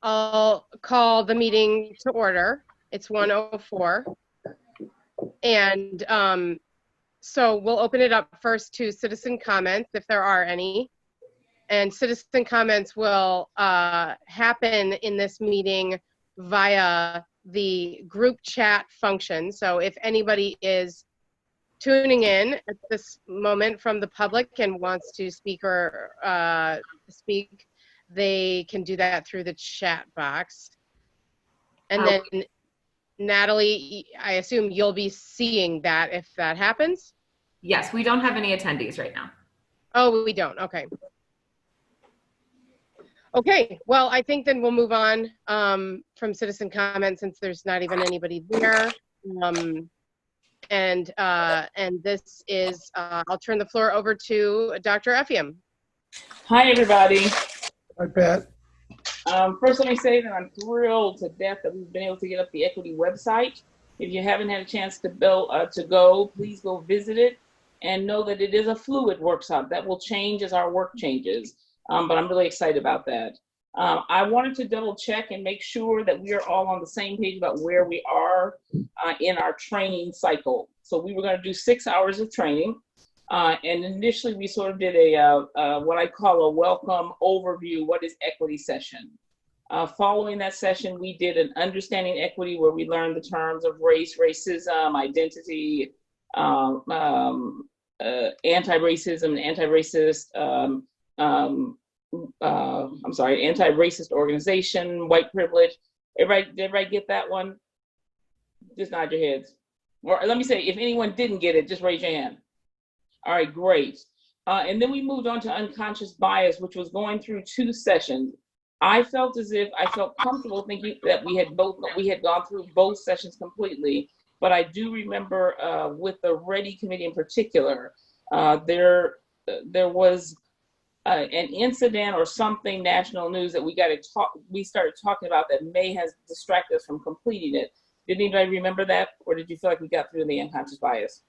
I'll call the meeting to order. It's 1:04. And so we'll open it up first to citizen comments, if there are any. And citizen comments will happen in this meeting via the group chat function. So if anybody is tuning in at this moment from the public and wants to speak or speak, they can do that through the chat box. And then Natalie, I assume you'll be seeing that if that happens? Yes, we don't have any attendees right now. Oh, we don't, okay. Okay, well, I think then we'll move on from citizen comments since there's not even anybody there. And this is, I'll turn the floor over to Dr. Effiam. Hi, everybody. Hi, Pat. First, let me say that I'm thrilled to death that we've been able to get up the Equity website. If you haven't had a chance to go, please go visit it and know that it is a fluid workshop that will change as our work changes. But I'm really excited about that. I wanted to double check and make sure that we are all on the same page about where we are in our training cycle. So we were going to do 6 hours of training. And initially we sort of did a what I call a welcome overview, what is equity session. Following that session, we did an understanding equity where we learned the terms of race, racism, identity, anti-racism, anti-racist, anti-racist organization, white privilege. Everybody, did everybody get that one? Just nod your heads. Or let me say, if anyone didn't get it, just raise your hand. All right, great. And then we moved on to unconscious bias, which was going through 2 sessions. I felt comfortable thinking that we had gone through both sessions completely. But I do remember with the REDI committee in particular, there was an incident or something national news that we started talking about that may have distracted us from completing it. Did anybody remember that, or did you feel like we got through the unconscious bias?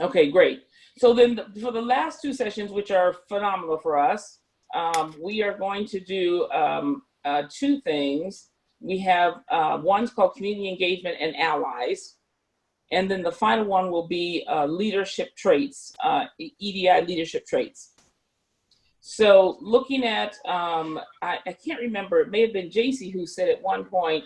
Okay, great. So then for the last 2 sessions, which are phenomenal for us, we are going to do 2 things. We have one's called community engagement and allies. And then the final one will be leadership traits, EDI leadership traits. So looking at, I can't remember, it may have been JC who said at one point,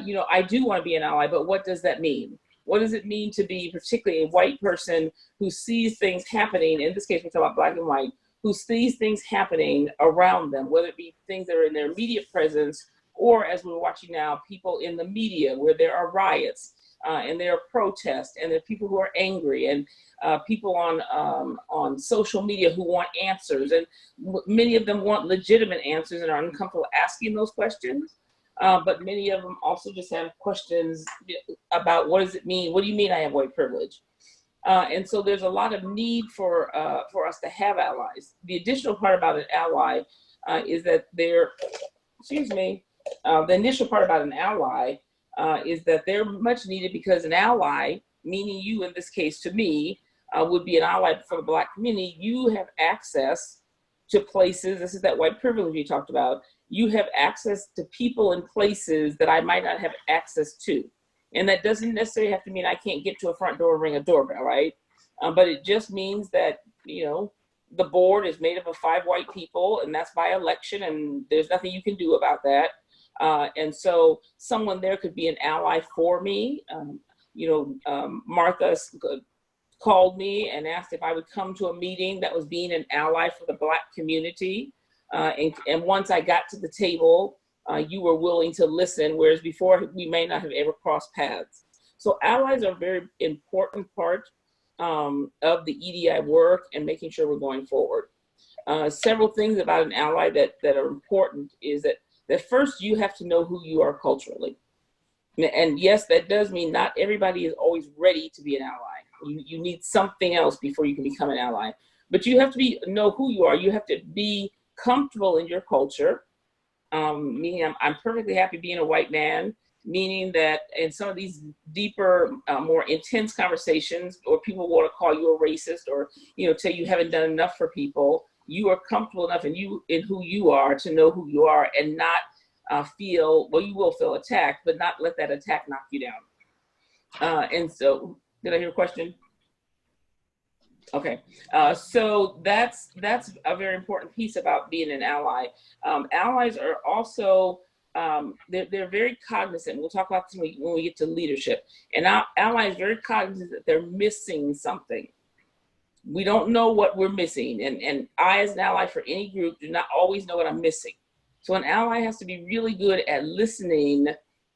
you know, I do want to be an ally, but what does that mean? What does it mean to be particularly a white person who sees things happening, in this case we're talking about black and white, who sees things happening around them, whether it be things that are in their immediate presence, or as we're watching now, people in the media where there are riots and there are protests and there are people who are angry and people on social media who want answers, and many of them want legitimate answers and are uncomfortable asking those questions. But many of them also just have questions about what does it mean? What do you mean I have white privilege? And so there's a lot of need for us to have allies. The additional part about an ally is that the initial part about an ally is that they're much needed because an ally, meaning you in this case to me, would be an ally for the Black community. You have access to places, this is that white privilege you talked about, you have access to people and places that I might not have access to. And that doesn't necessarily have to mean I can't get to a front door and ring a doorbell, right? But it just means that, you know, the board is made up of 5 white people and that's by election and there's nothing you can do about that. And so someone there could be an ally for me. Martha called me and asked if I would come to a meeting that was being an ally for the Black community. And once I got to the table, you were willing to listen, whereas before we may not have ever crossed paths. So allies are a very important part of the EDI work and making sure we're going forward. Several things about an ally that are important is that first you have to know who you are culturally. And yes, that does mean not everybody is always ready to be an ally. You need something else before you can become an ally. But you have to know who you are. You have to be comfortable in your culture, meaning I'm perfectly happy being a white man, meaning that in some of these deeper, more intense conversations, or people want to call you a racist or, you know, tell you haven't done enough for people, you are comfortable enough in who you are to know who you are and not feel, well, you will feel attacked, but not let that attack knock you down. And so, did I hear a question? Okay, so that's a very important piece about being an ally. Allies are also, they're very cognizant. We'll talk about this when we get to leadership. And our allies are very cognizant that they're missing something. We don't know what we're missing. And I, as an ally for any group, do not always know what I'm missing. So an ally has to be really good at listening,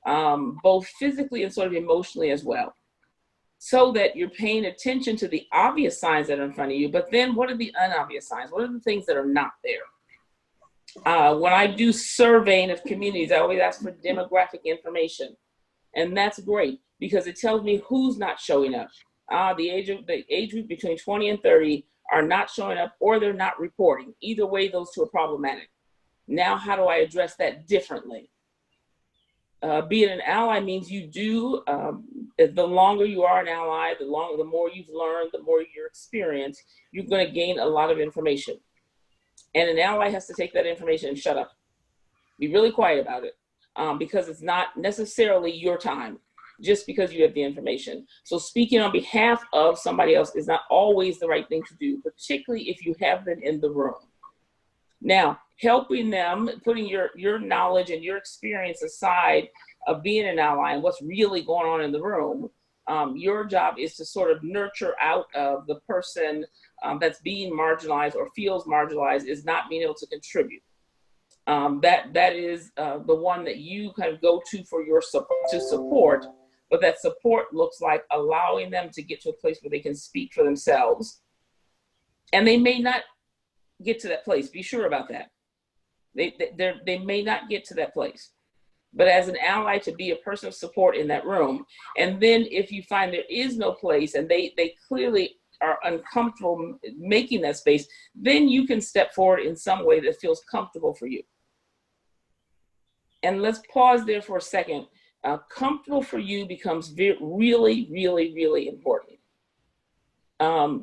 both physically and sort of emotionally as well, so that you're paying attention to the obvious signs that are in front of you, but then what are the unobvious signs? What are the things that are not there? When I do surveying of communities, I always ask for demographic information. And that's great because it tells me who's not showing up. The age group between 20 and 30 are not showing up, or they're not reporting. Either way, those two are problematic. Now, how do I address that differently? Being an ally means you do, the longer you are an ally, the more you've learned, the more your experience, you're going to gain a lot of information. And an ally has to take that information and shut up. Be really quiet about it, because it's not necessarily your time, just because you have the information. So speaking on behalf of somebody else is not always the right thing to do, particularly if you have them in the room. Now, helping them, putting your knowledge and your experience aside of being an ally and what's really going on in the room, your job is to sort of nurture out of the person that's being marginalized or feels marginalized is not being able to contribute. That is the one that you kind of go to for your support, but that support looks like allowing them to get to a place where they can speak for themselves. And they may not get to that place. Be sure about that. They may not get to that place. But as an ally, to be a person of support in that room. And then if you find there is no place and they clearly are uncomfortable making that space, then you can step forward in some way that feels comfortable for you. And let's pause there for a second. Comfortable for you becomes really, really, really important.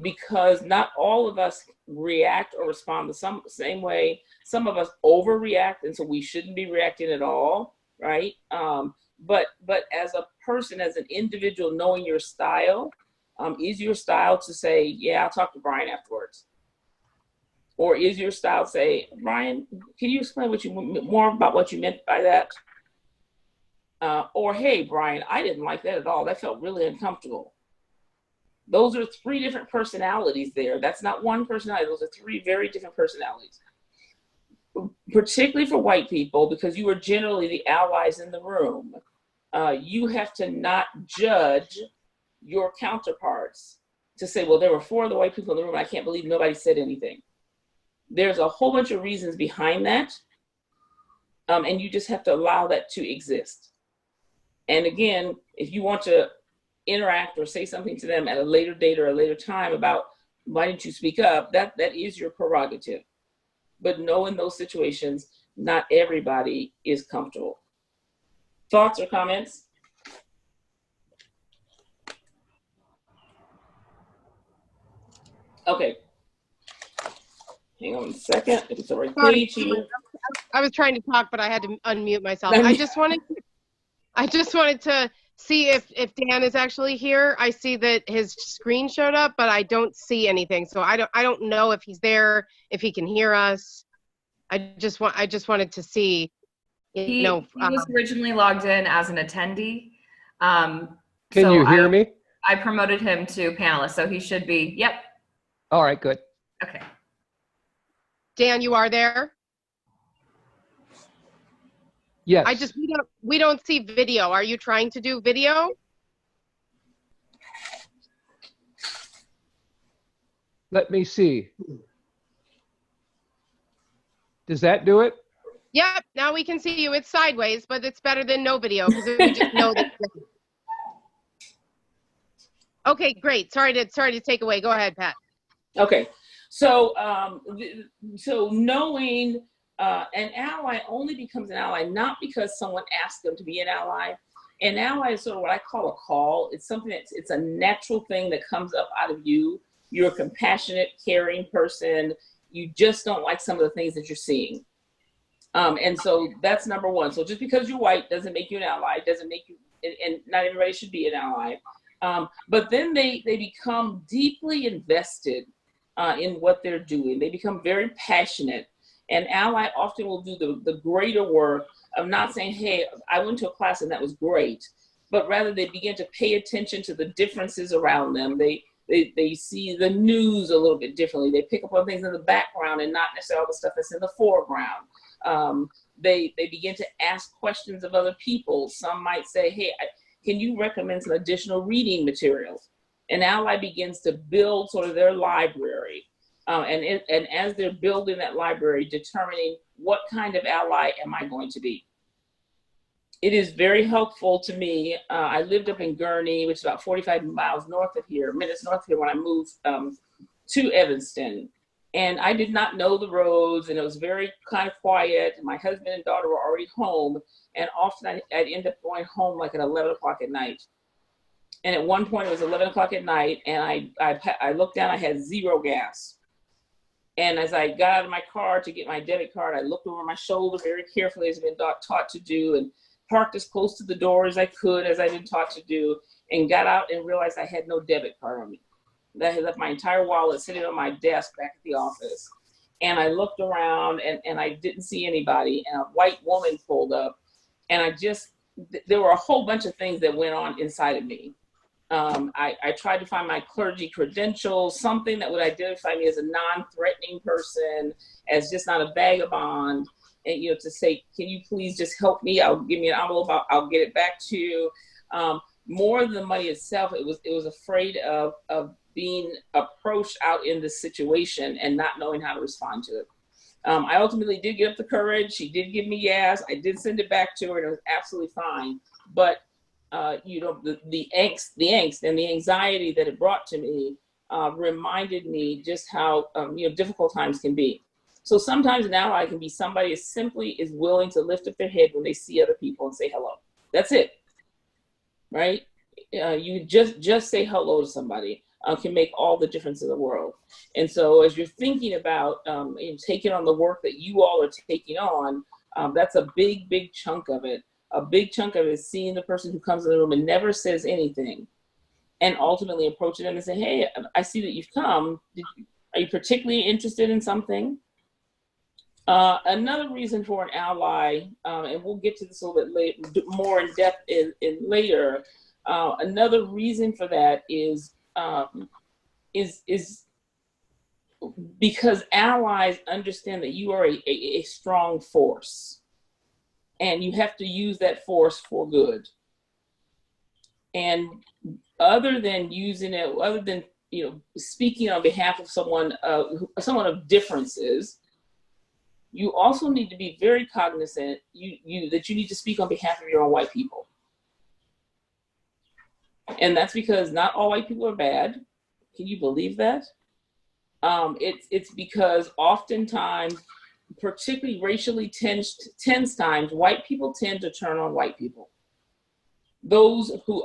Because not all of us react or respond the same way. Some of us overreact, and so we shouldn't be reacting at all, right? But as a person, as an individual, knowing your style, is your style to say, yeah, I'll talk to Brian afterwards? Or is your style to say, Brian, can you explain more about what you meant by that? Or, hey, Brian, I didn't like that at all. That felt really uncomfortable. Those are three different personalities there. That's not one personality. Those are three very different personalities. Particularly for white people, because you are generally the allies in the room, you have to not judge your counterparts to say, well, there were 4 of the white people in the room. I can't believe nobody said anything. There's a whole bunch of reasons behind that. And you just have to allow that to exist. And again, if you want to interact or say something to them at a later date or a later time about why didn't you speak up, that is your prerogative. But know in those situations, not everybody is comfortable. Thoughts or comments? Okay. Hang on a second. It's the right page here. I was trying to talk, but I had to unmute myself. I just wanted to see if Dan is actually here. I see that his screen showed up, but I don't see anything. So I don't know if he's there, if he can hear us. I just wanted to see. He was originally logged in as an attendee. Can you hear me? I promoted him to panelist, so he should be. Yep. All right, good. Okay. Dan, you are there? Yes. We don't see video. Are you trying to do video? Let me see. Does that do it? Yep, now we can see you. It's sideways, but it's better than no video because we just know that. Okay, great. Sorry to take away. Go ahead, Pat. Okay, so so knowing an ally only becomes an ally not because someone asked them to be an ally. An ally is sort of what I call a call. It's something it's a natural thing that comes up out of you. You're a compassionate, caring person. You just don't like some of the things that you're seeing. And so that's number one. So just because you're white doesn't make you an ally, doesn't make you, and not everybody should be an ally. But then they become deeply invested in what they're doing. They become very passionate. And ally often will do the greater work of not saying, hey, I went to a class and that was great, but rather they begin to pay attention to the differences around them. They see the news a little bit differently. They pick up on things in the background and not necessarily all the stuff that's in the foreground. They begin to ask questions of other people. Some might say, hey, can you recommend some additional reading materials? And ally begins to build sort of their library. And as they're building that library, determining what kind of ally am I going to be. It is very helpful to me. I lived up in Gurnee, which is about 45 minutes north of here when I moved to Evanston. And I did not know the roads, and it was very kind of quiet. My husband and daughter were already home, and often I'd end up going home like at 11 o'clock at night. And at one point it was 11 o'clock at night, and I looked down, I had 0 gas. And as I got out of my car to get my debit card, I looked over my shoulder very carefully, as I've been taught to do, and parked as close to the door as I could, as I've been taught to do, and got out and realized I had no debit card on me. I had left my entire wallet sitting on my desk back at the office. And I looked around and I didn't see anybody, and a white woman pulled up, and there were a whole bunch of things that went on inside of me. I tried to find my clergy credentials, something that would identify me as a non-threatening person, as just not a vagabond, and to say, can you please just help me? Give me an envelope. I'll get it back to you. More than the money itself, it was afraid of being approached out in this situation and not knowing how to respond to it. I ultimately did get up the courage. She did give me gas. I did send it back to her, and it was absolutely fine. But the angst and the anxiety that it brought to me reminded me just how difficult times can be. So sometimes now I can be somebody as simply is willing to lift up their head when they see other people and say hello. That's it, right? You just say hello to somebody can make all the difference in the world. And so as you're thinking about taking on the work that you all are taking on, that's a big chunk of it. A big chunk of it is seeing the person who comes in the room and never says anything, and ultimately approaching them and say, hey, I see that you've come. Are you particularly interested in something? Another reason for an ally, and we'll get to this a little bit later, more in depth in later. Another reason for that is because allies understand that you are a strong force, and you have to use that force for good. And other than using it, other than speaking on behalf of someone of differences, you also need to be very cognizant that you need to speak on behalf of your own white people. And that's because not all white people are bad. Can you believe that? It's because oftentimes, particularly racially tense times, white people tend to turn on white people. Those who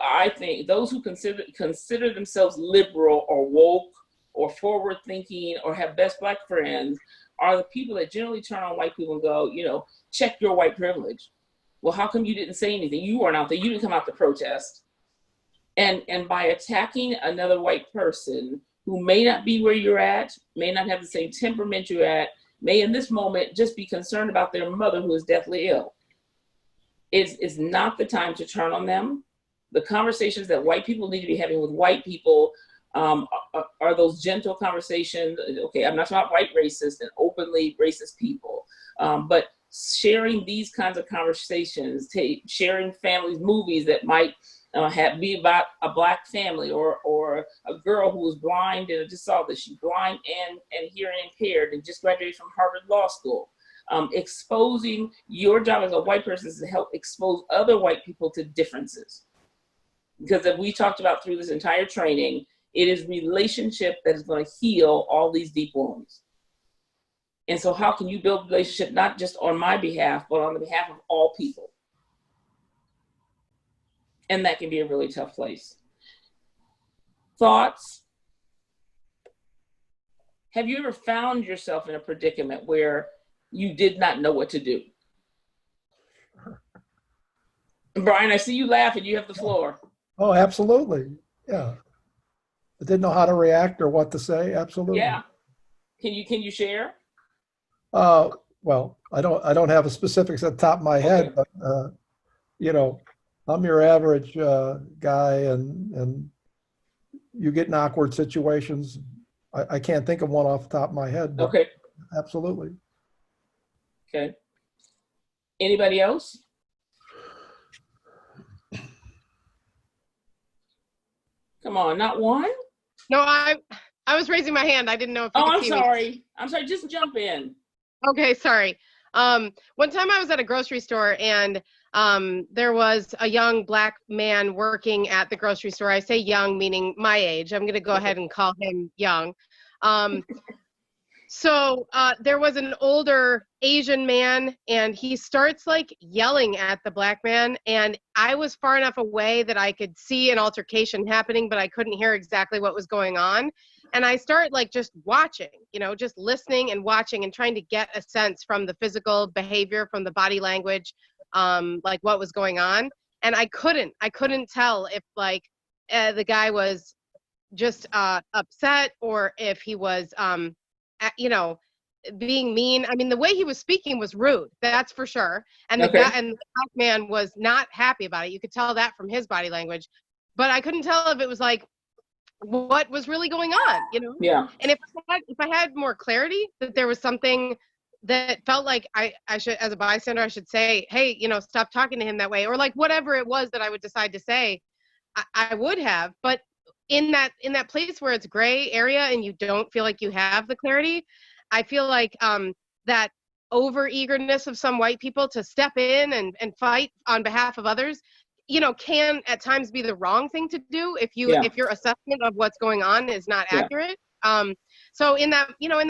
consider themselves liberal or woke or forward thinking or have best black friends are the people that generally turn on white people and go, check your white privilege. Well, how come you didn't say anything? You weren't out there. You didn't come out to protest. And by attacking another white person who may not be where you're at, may not have the same temperament you're at, may in this moment just be concerned about their mother who is deathly ill. It's not the time to turn on them. The conversations that white people need to be having with white people are those gentle conversations. Okay, I'm not talking about white racist and openly racist people, but sharing these kinds of conversations, sharing families, movies that might be about a black family or a girl who was blind, and I just saw that she's blind and hearing impaired and just graduated from Harvard Law School. Exposing your job as a white person is to help expose other white people to differences. Because as we talked about through this entire training, it is relationship that is going to heal all these deep wounds. And so how can you build a relationship not just on my behalf, but on the behalf of all people? And that can be a really tough place. Thoughts? have you ever found yourself in a predicament where you did not know what to do? Brian, I see you laughing. You have the floor. Oh, absolutely. Yeah. I didn't know how to react or what to say. Absolutely. Yeah. Can you share? Well, I don't have a specifics at the top of my head, Okay. but you know, I'm your average guy, and you get in awkward situations. I can't think of one off the top of my head, but Okay. absolutely. Okay. Anybody else? Come on, not one? No, I was raising my hand. I didn't know if you Oh, could I'm see me. sorry. I'm sorry. Just jump in. Okay, sorry. One time I was at a grocery store and there was a young black man working at the grocery store. I say young, meaning my age. I'm going to go ahead and call him young. So there was an older Asian man, and he starts like yelling at the black man, and I was far enough away that I could see an altercation happening, but I couldn't hear exactly what was going on. And I start like just watching, just listening and watching and trying to get a sense from the physical behavior, from the body language, like what was going on. And I couldn't tell if like the guy was just upset or if he was being mean. I mean, the way he was speaking was rude, that's for sure. And the guy and the black man was not happy about it. You could tell that from his body language, but I couldn't tell if it was like what was really going on, Yeah. And if I had more clarity that there was something that felt like I should, as a bystander, I should say, hey, stop talking to him that way, or like whatever it was that I would decide to say, I would have. But in that place where it's gray area and you don't feel like you have the clarity, I feel like that over eagerness of some white people to step in and fight on behalf of others, can at times be the wrong thing to do if your assessment of what's going on is not accurate. So in that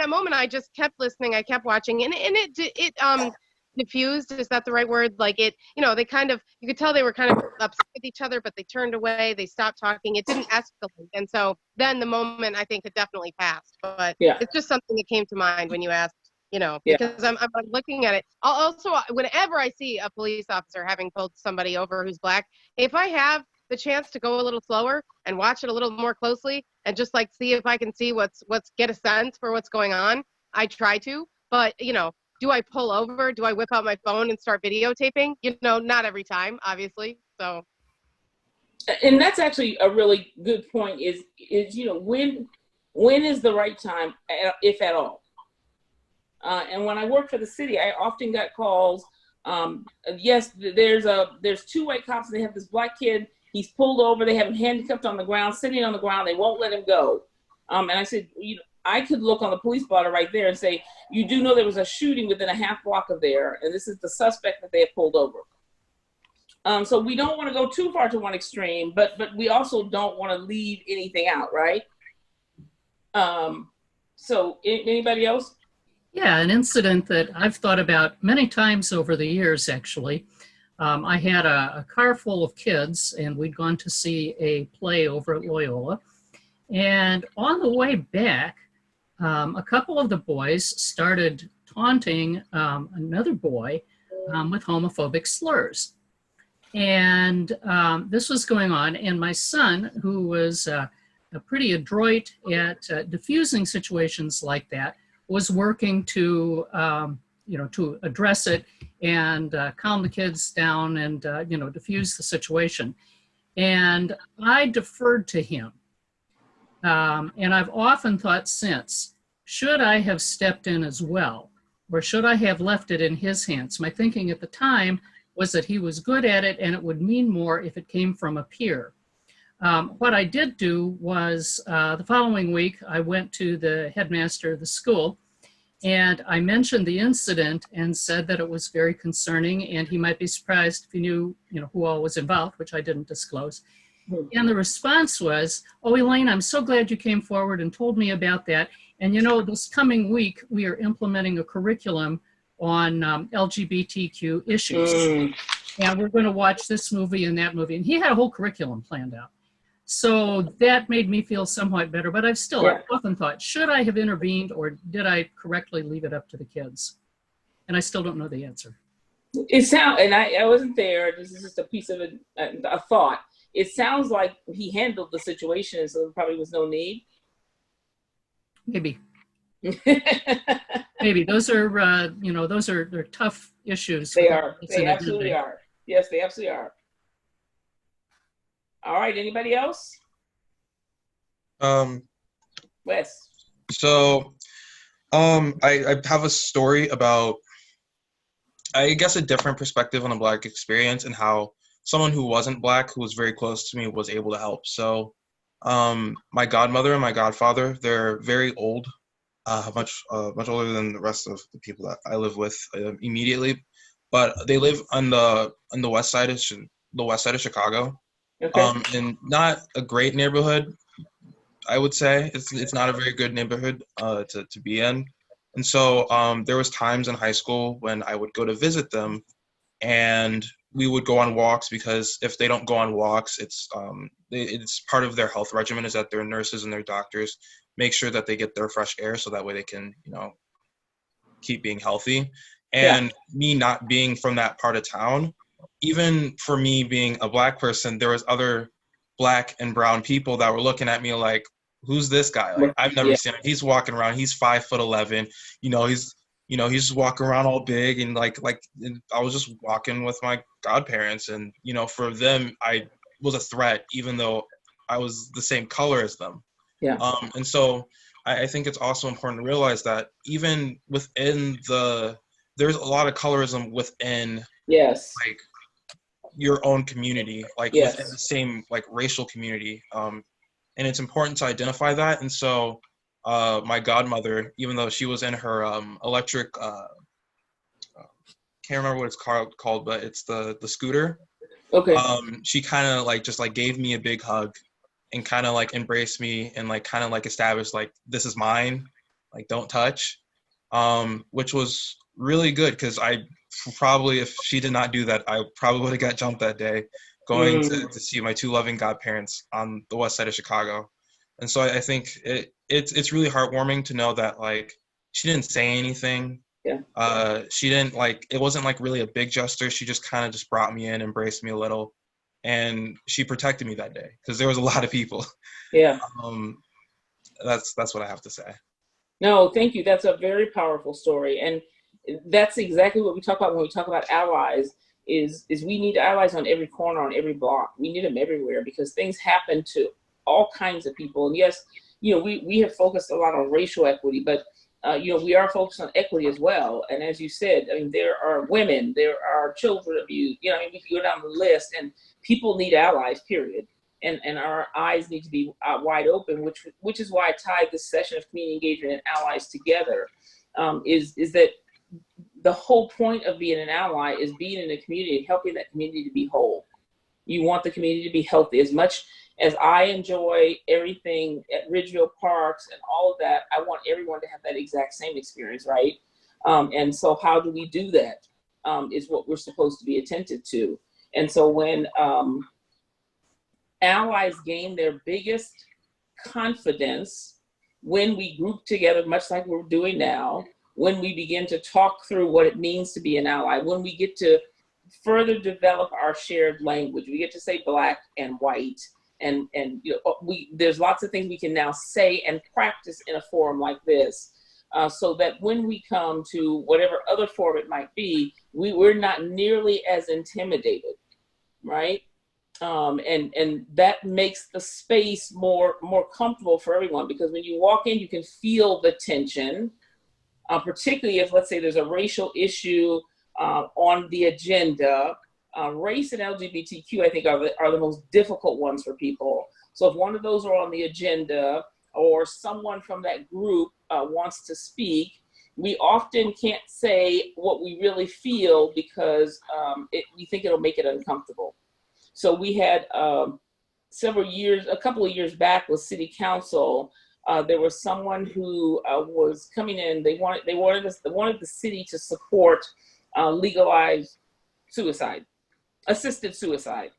moment, I just kept listening, I kept watching, and it diffused, is that the right word? Like it, they kind of, you could tell they were kind of upset with each other, but they turned away, they stopped talking, it didn't escalate. And so then the moment, I think, had definitely passed. But it's just something that came to mind when you asked, because I'm looking at it. Also, whenever I see a police officer having pulled somebody over who's black, if I have the chance to go a little slower and watch it a little more closely and just like see if I can see get a sense for what's going on, I try to. But, do I pull over? Do I whip out my phone and start videotaping? Not every time, obviously. So. And that's actually a really good point is when is the right time, if at all? And when I worked for the city, I often got calls. Yes, there's two white cops. They have this black kid. He's pulled over. They have him handcuffed on the ground, sitting on the ground. They won't let him go. And I said, I could look on the police blotter right there and say, you do know there was a shooting within a half block of there, and this is the suspect that they have pulled over. So we don't want to go too far to one extreme, but we also don't want to leave anything out, right? So anybody else? Yeah, an incident that I've thought about many times over the years, actually. I had a car full of kids, and we'd gone to see a play over at Loyola. And on the way back, a couple of the boys started taunting another boy with homophobic slurs. And this was going on, and my son, who was pretty adroit at diffusing situations like that, was working to address it and calm the kids down and diffuse the situation. And I deferred to him. And I've often thought since, should I have stepped in as well? Or should I have left it in his hands? My thinking at the time was that he was good at it and it would mean more if it came from a peer. What I did do was the following week, I went to the headmaster of the school and I mentioned the incident and said that it was very concerning and he might be surprised if he knew, who all was involved, which I didn't disclose. And the response was, oh, Elaine, I'm so glad you came forward and told me about that. And this coming week, we are implementing a curriculum on LGBTQ issues. And we're going to watch this movie and that movie. And he had a whole curriculum planned out. So that made me feel somewhat better, but I've Yeah. often thought, should I have intervened or did I correctly leave it up to the kids? And I still don't know the answer. It sounds, and I wasn't there. This is just a piece of a thought. It sounds like he handled the situation, so there probably was no need. Maybe. Maybe those are, they're tough issues. They are. They absolutely are. Yes, they absolutely are. All right. Anybody else? Wes. So, I have a story about, I guess, a different perspective on the Black experience and how someone who wasn't Black, who was very close to me, was able to help. So, my godmother and my godfather, they're very old, much older than the rest of the people that I live with immediately, but they live on the west side of Chicago. Okay. And not a great neighborhood, I would say. It's not a very good neighborhood to be in. And so there was times in high school when I would go to visit them, and we would go on walks, because if they don't go on walks, it's part of their health regimen is that their nurses and their doctors make sure that they get their fresh air, so that way they can, keep being healthy. And me not being from that part of town, even for me being a Black person, there was other Black and brown people that were looking at me like, who's this guy? Like, I've never seen him. He's walking around. He's 5'11". He's walking around all big, and and I was just walking with my godparents, and for them, I was a threat, even though I was the same color as them. Yeah. And so I think it's also important to realize that even within there's a lot of colorism within like your own community, like within the same like racial community. And it's important to identify that. And so my godmother, even though she was in her electric, can't remember what it's called, but it's the scooter. Okay. She kind of just gave me a big hug and kind of embraced me and kind of established this is mine, don't touch, which was really good, because I probably, if she did not do that, I probably would have got jumped that day going to see my two loving godparents on the west side of Chicago. And so I think it's really heartwarming to know that she didn't say anything. Yeah. She didn't it wasn't really a big gesture. She just kind of just brought me in, embraced me a little, and she protected me that day, because there was a lot of people. Yeah. That's what I have to say. No, thank you. That's a very powerful story. And that's exactly what we talk about when we talk about allies, is we need allies on every corner, on every block. We need them everywhere, because things happen to all kinds of people. And yes, we have focused a lot on racial equity, but we are focused on equity as well. And as you said, I mean, there are women, there are children abused, we can go down the list, and people need allies, period. And our eyes need to be wide open, which is why I tied this session of community engagement and allies together, is that the whole point of being an ally is being in a community and helping that community to be whole. You want the community to be healthy. As much as I enjoy everything at Ridgeville Parks and all of that, I want everyone to have that exact same experience, right? And so how do we do that, is what we're supposed to be attentive to. And so when allies gain their biggest confidence, when we group together, much like we're doing now, when we begin to talk through what it means to be an ally, when we get to further develop our shared language, we get to say Black and white, and there's lots of things we can now say and practice in a forum like this, so that when we come to whatever other forum it might be, we're not nearly as intimidated, right? And that makes the space more comfortable for everyone, because when you walk in, you can feel the tension, particularly if, let's say, there's a racial issue on the agenda. Race and LGBTQ, I think, are the most difficult ones for people. So if one of those are on the agenda, or someone from that group wants to speak, we often can't say what we really feel, because we think it'll make it uncomfortable. So we had a couple of years back with City Council, there was someone who was coming in. They wanted the city to support legalized suicide, assisted suicide.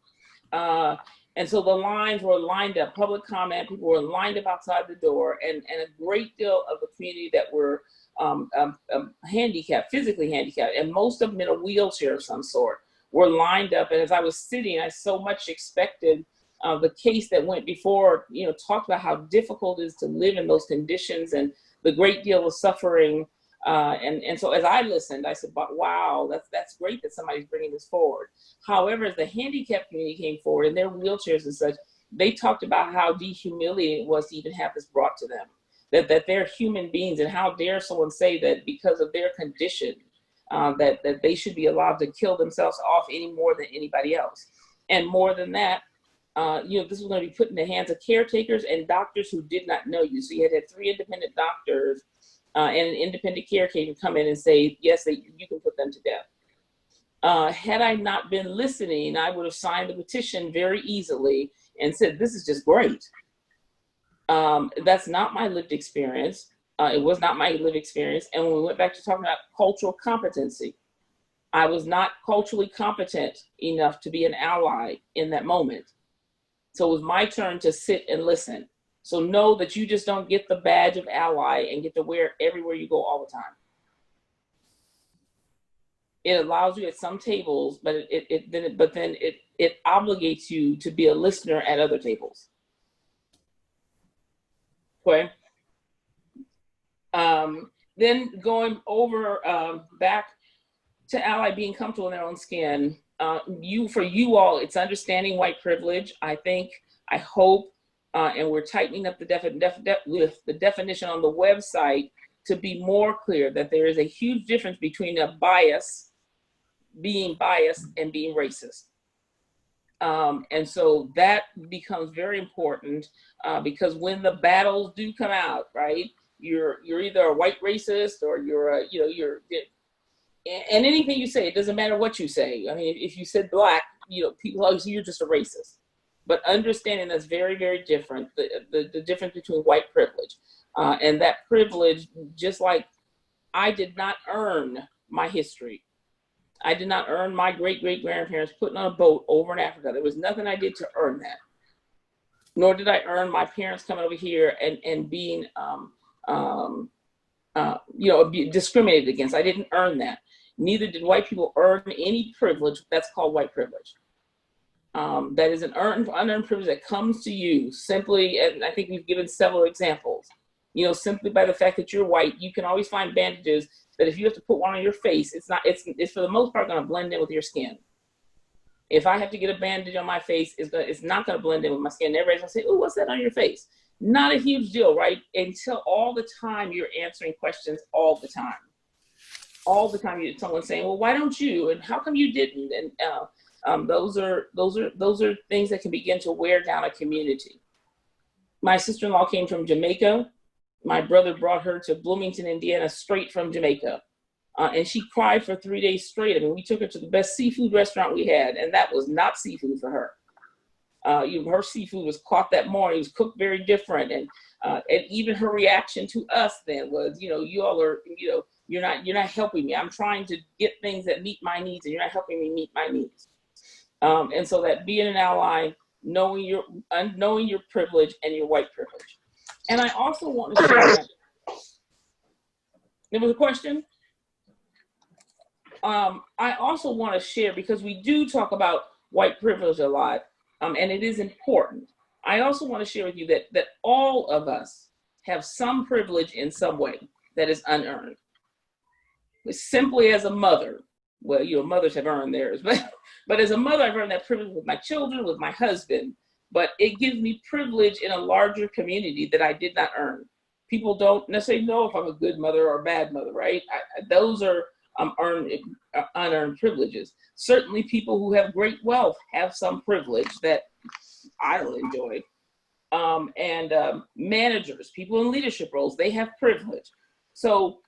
And so the lines were lined up, public comment, people were lined up outside the door, and a great deal of the community that were handicapped, physically handicapped, and most of them in a wheelchair of some sort, were lined up. And as I was sitting, I so much expected the case that went before, talked about how difficult it is to live in those conditions and the great deal of suffering. And so as I listened, I said, wow, that's great that somebody's bringing this forward. However, as the handicapped community came forward in their wheelchairs and such, they talked about how dehumiliating it was to even have this brought to them, that they're human beings, and how dare someone say that because of their condition, that they should be allowed to kill themselves off any more than anybody else. And more than that, this was going to be put in the hands of caretakers and doctors who did not know you. So you had 3 independent doctors and an independent caretaker come in and say, yes, you can put them to death. Had I not been listening, I would have signed the petition very easily and said, this is just great. That's not my lived experience. It was not my lived experience. And when we went back to talking about cultural competency, I was not culturally competent enough to be an ally in that moment. So it was my turn to sit and listen. So know that you just don't get the badge of ally and get to wear it everywhere you go all the time. It allows you at some tables, but then it obligates you to be a listener at other tables. Okay. Then going over back to ally being comfortable in their own skin. For you all, it's understanding white privilege. I hope, and we're tightening up the definition on the website to be more clear that there is a huge difference between being biased and being racist. And so that becomes very important because when the battles do come out, right, you're either a white racist or and anything you say, it doesn't matter what you say. I mean, if you said black, people always say you're just a racist. But understanding that's very, very different, the difference between white privilege. And that privilege, just like I did not earn my history. I did not earn my great-great-grandparents putting on a boat over in Africa. There was nothing I did to earn that. Nor did I earn my parents coming over here and being, discriminated against. I didn't earn that. Neither did white people earn any privilege. That's called white privilege. That is an unearned privilege that comes to you simply, and I think we've given several examples, simply by the fact that you're white. You can always find bandages that if you have to put one on your face, it's for the most part going to blend in with your skin. If I have to get a bandage on my face, it's not going to blend in with my skin. Everybody's going to say, oh, what's that on your face? Not a huge deal, right? Until all the time you're answering questions all the time. All the time someone's saying, well, why don't you? And how come you didn't? And those are things that can begin to wear down a community. My sister-in-law came from Jamaica. My brother brought her to Bloomington, Indiana, straight from Jamaica. And she cried for 3 days straight. I mean, we took her to the best seafood restaurant we had, and that was not seafood for her. Her seafood was caught that morning. It was cooked very different. And even her reaction to us then was, you all are, you're not helping me. I'm trying to get things that meet my needs, and you're not helping me meet my needs. And so that being an ally, knowing your privilege and your white privilege. And I also want to share, there was a question? I also want to share, because we do talk about white privilege a lot, and it is important. I also want to share with you that all of us have some privilege in some way that is unearned. Simply as a mother, well, mothers have earned theirs, but as a mother, I've earned that privilege with my children, with my husband, but it gives me privilege in a larger community that I did not earn. People don't necessarily know if I'm a good mother or a bad mother, right? Those are unearned privileges. Certainly people who have great wealth have some privilege that I don't enjoy. And managers, people in leadership roles, they have privilege. So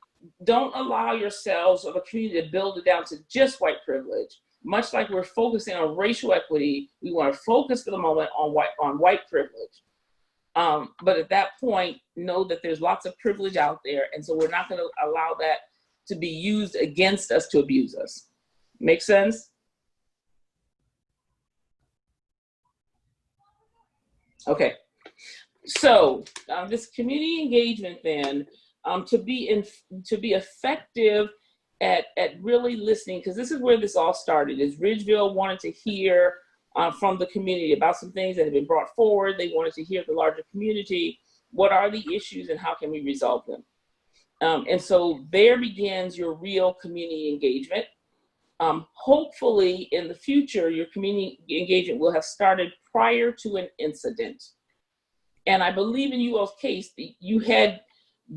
don't allow yourselves or the community to build it down to just white privilege. Much like we're focusing on racial equity, we want to focus for the moment on white privilege. But at that point, know that there's lots of privilege out there. And so we're not going to allow that to be used against us to abuse us. Make sense? Okay. So this community engagement then, to be effective at really listening, because this is where this all started, is Ridgeville wanted to hear from the community about some things that have been brought forward. They wanted to hear the larger community. What are the issues and how can we resolve them? And so there begins your real community engagement. Hopefully in the future, your community engagement will have started prior to an incident. And I believe in you all's case, you had,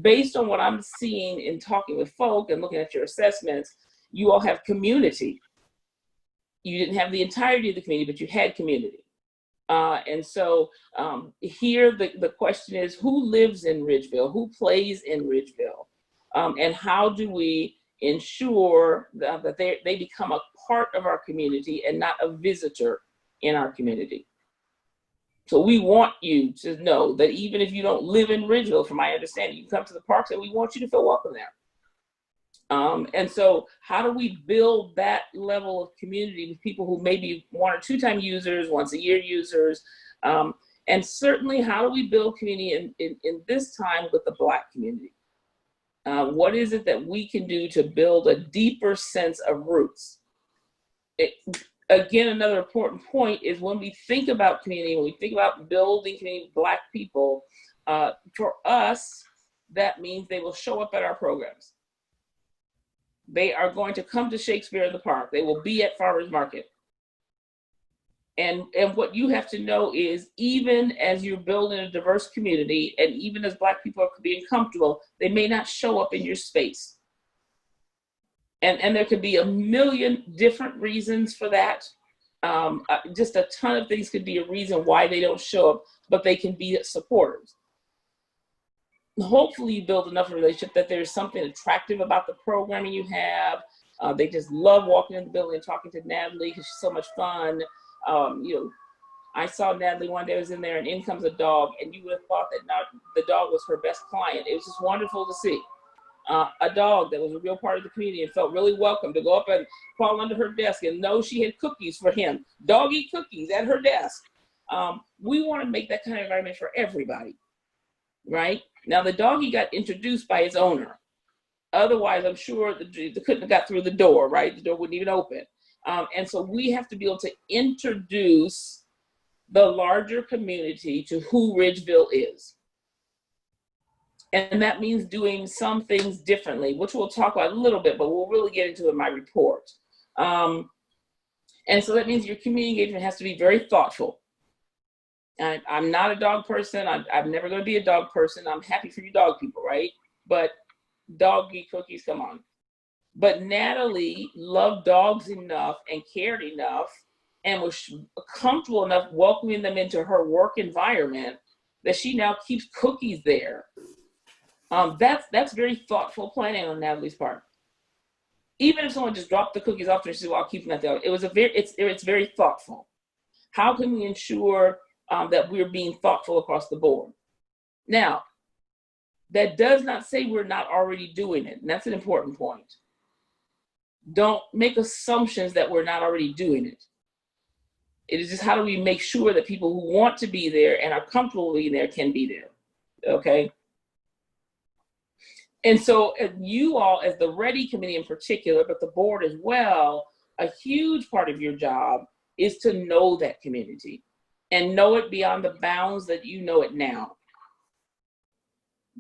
based on what I'm seeing and talking with folk and looking at your assessments, you all have community. You didn't have the entirety of the community, but you had community. And so here the question is, who lives in Ridgeville? Who plays in Ridgeville? And how do we ensure that they become a part of our community and not a visitor in our community? So we want you to know that even if you don't live in Ridgeville, from my understanding, you can come to the parks and we want you to feel welcome there. And so how do we build that level of community with people who may be 1 or 2 time users, once a year users? And certainly how do we build community in this time with the Black community? What is it that we can do to build a deeper sense of roots? Again, another important point is when we think about community, when we think about building community with Black people, for us, that means they will show up at our programs. They are going to come to Shakespeare in the Park. They will be at Farmers Market. And what you have to know is, even as you're building a diverse community, and even as Black people are being comfortable, they may not show up in your space. And there could be a million different reasons for that. Just a ton of things could be a reason why they don't show up, but they can be supporters. Hopefully you build enough relationship that there's something attractive about the programming you have. They just love walking in the building and talking to Natalie because she's so much fun. I saw Natalie one day, I was in there, and in comes a dog, and you would have thought that the dog was her best client. It was just wonderful to see. A dog that was a real part of the community and felt really welcome to go up and crawl under her desk and know she had cookies for him. Doggy cookies at her desk. We want to make that kind of environment for everybody, right? Now the doggy got introduced by his owner. Otherwise, I'm sure they couldn't have got through the door, right? The door wouldn't even open. And so we have to be able to introduce the larger community to who Ridgeville is. And that means doing some things differently, which we'll talk about a little bit, but we'll really get into in my report. And so that means your community engagement has to be very thoughtful. I'm not a dog person. I'm never going to be a dog person. I'm happy for you dog people, right? But doggy cookies, come on. But Natalie loved dogs enough and cared enough and was comfortable enough welcoming them into her work environment that she now keeps cookies there. That's very thoughtful planning on Natalie's part. Even if someone just dropped the cookies off and she said, well, I'll keep them at the, it's very thoughtful. How can we ensure that we're being thoughtful across the board? Now, that does not say we're not already doing it. And that's an important point. Don't make assumptions that we're not already doing it. It is just, how do we make sure that people who want to be there and are comfortable being there can be there, okay? And so you all, as the REDI committee in particular, but the board as well, a huge part of your job is to know that community and know it beyond the bounds that you know it now.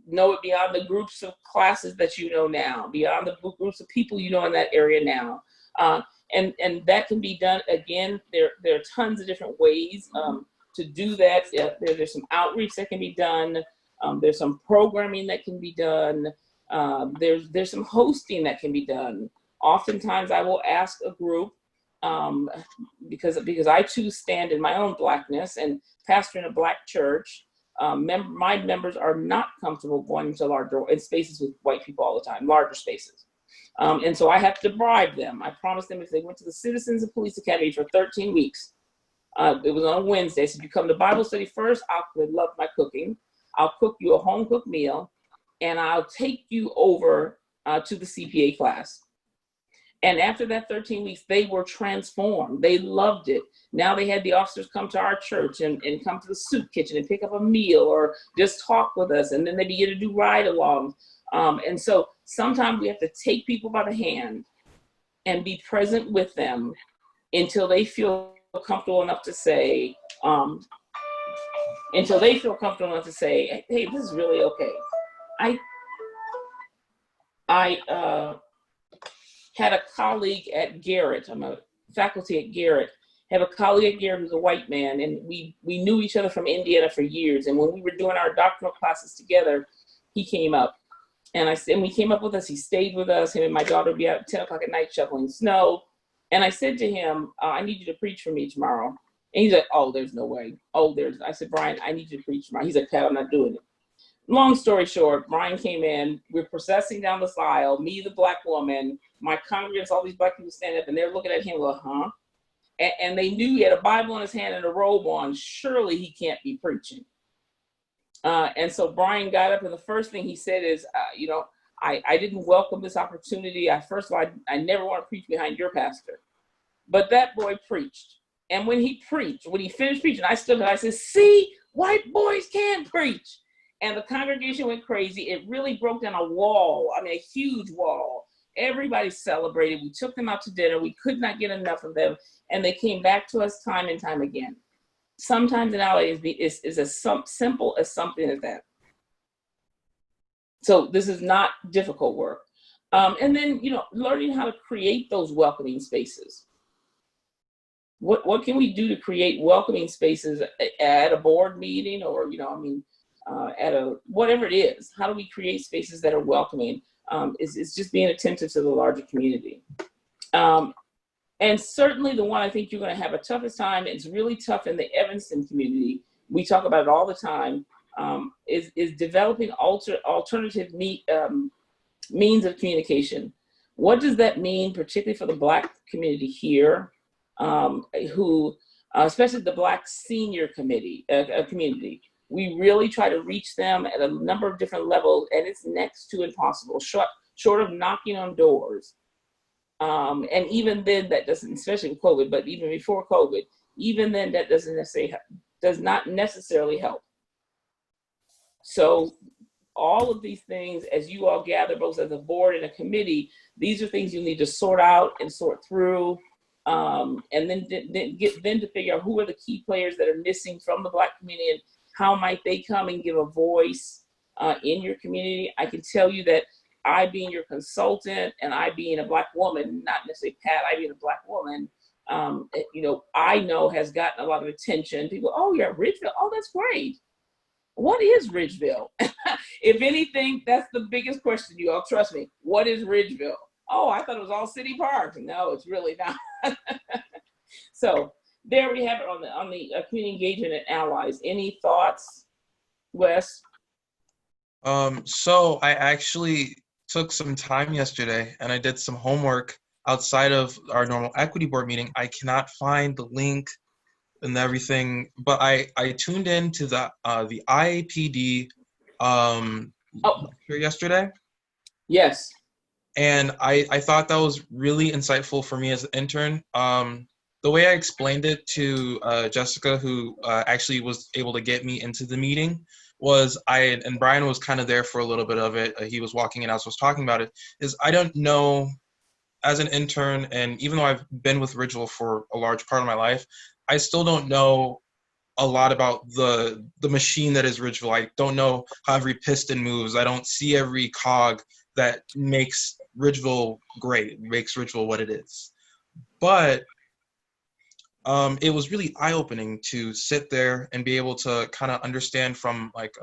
Know it beyond the groups of classes that you know now, beyond the groups of people you know in that area now. And that can be done, again, there are tons of different ways to do that. There's some outreach that can be done. There's some programming that can be done. There's some hosting that can be done. Oftentimes I will ask a group, because I too stand in my own Blackness and pastor in a Black church. My members are not comfortable going into larger spaces with white people all the time, larger spaces. And so I have to bribe them. I promised them if they went to the Citizens and Police Academy for 13 weeks, it was on Wednesday. So if you come to Bible study first, I would love my cooking. I'll cook you a home cooked meal, and I'll take you over to the CPA class. And after that 13 weeks, they were transformed. They loved it. Now they had the officers come to our church and come to the soup kitchen and pick up a meal or just talk with us. And then they begin to do ride-alongs. And so sometimes we have to take people by the hand and be present with them until they feel comfortable enough to say, hey, this is really okay. I had a colleague at Garrett. I'm a faculty at Garrett. Have a colleague at Garrett who's a white man, and we knew each other from Indiana for years. And when we were doing our doctoral classes together, he came up, and we came up with us. He stayed with us. Him and my daughter would be out at 10 o'clock at night shoveling snow. And I said to him, I need you to preach for me tomorrow. And he's like, oh, there's no way. I said, Brian, I need you to preach tomorrow. He's like, Pat, I'm not doing it. Long story short, Brian came in, we're processing down this aisle, me, the black woman, my congregants, all these black people stand up, and they're looking at him like, huh? And they knew he had a Bible in his hand and a robe on. Surely he can't be preaching. And so Brian got up, and the first thing he said is, I didn't welcome this opportunity. First of all, I never want to preach behind your pastor. But that boy preached. And when he finished preaching, I stood there, I said, see, white boys can preach. And the congregation went crazy. It really broke down a wall, a huge wall. Everybody celebrated. We took them out to dinner. We could not get enough of them. And they came back to us time and time again. Sometimes in LA is as simple as something as that. So this is not difficult work. And then, learning how to create those welcoming spaces. What can we do to create welcoming spaces at a board meeting or, at whatever it is? How do we create spaces that are welcoming? It's just being attentive to the larger community. And certainly the one I think you're going to have a toughest time, it's really tough in the Evanston community. We talk about it all the time, is developing alternative means of communication. What does that mean, particularly for the Black community here, especially the Black senior community? We really try to reach them at a number of different levels, and it's next to impossible, short of knocking on doors. And even then, that doesn't, especially with COVID, but even before COVID, even then, that does not necessarily help. So all of these things, as you all gather, both as a board and a committee, these are things you need to sort out and sort through, and then to figure out who are the key players that are missing from the Black community and how might they come and give a voice in your community. I can tell you that I being your consultant and I being a Black woman, not necessarily Pat, I being a Black woman, I know has gotten a lot of attention. People, oh yeah, Ridgeville, oh, that's great. What is Ridgeville? If anything, that's the biggest question, you all, trust me. What is Ridgeville? Oh, I thought it was all city parks. No, it's really not. So there we have it on the community engagement and allies. Any thoughts, Wes? So I actually took some time yesterday and I did some homework outside of our normal equity board meeting. I cannot find the link and everything, but I tuned in to the IAPD lecture yesterday. Yes. And I thought that was really insightful for me as an intern. The way I explained it to Jessica, who actually was able to get me into the meeting, was and Brian was kind of there for a little bit of it. He was walking in as I was talking about it, is I don't know, as an intern, and even though I've been with Ridgeville for a large part of my life, I still don't know a lot about the machine that is Ridgeville. I don't know how every piston moves. I don't see every cog that makes Ridgeville great, makes Ridgeville what it is. But it was really eye-opening to sit there and be able to kind of understand from like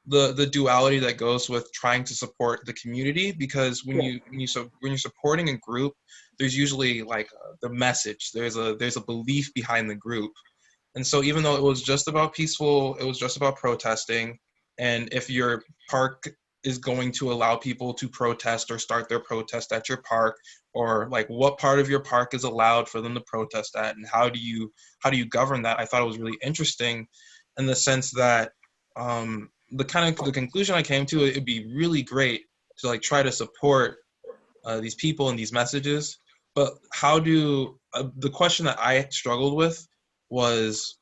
the duality that goes with trying to support the community, because when you're supporting a group, there's usually like the message, there's a belief behind the group. And so even though it was just about protesting, and if your park is going to allow people to protest or start their protest at your park, or like what part of your park is allowed for them to protest at, and how do you govern that, I thought it was really interesting in the sense that the conclusion I came to, it'd be really great to like try to support these people and these messages, But how do the question that I struggled with was,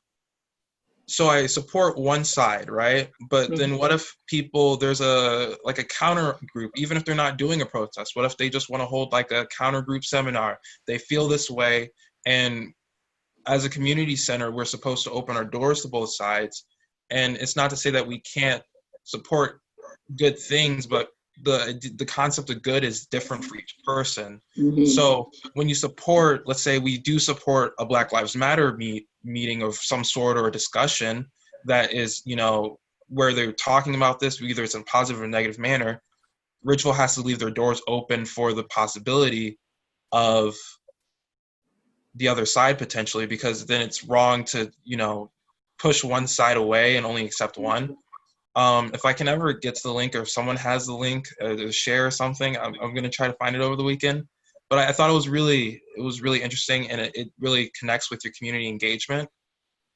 so I support one side, right? But then what if there's a counter group, even if they're not doing a protest, what if they just want to hold like a counter group seminar? They feel this way, and as a community center, we're supposed to open our doors to both sides. And it's not to say that we can't support good things, but the concept of good is different for each person. So when you support, let's say we do support a Black Lives Matter meeting of some sort, or a discussion that is, where they're talking about this, either it's in a positive or negative manner, Ridgeville has to leave their doors open for the possibility of the other side potentially, because then it's wrong to, push one side away and only accept one. If I can ever get to the link, or if someone has the link to share or something, I'm going to try to find it over the weekend. But I thought it was really interesting, and it really connects with your community engagement.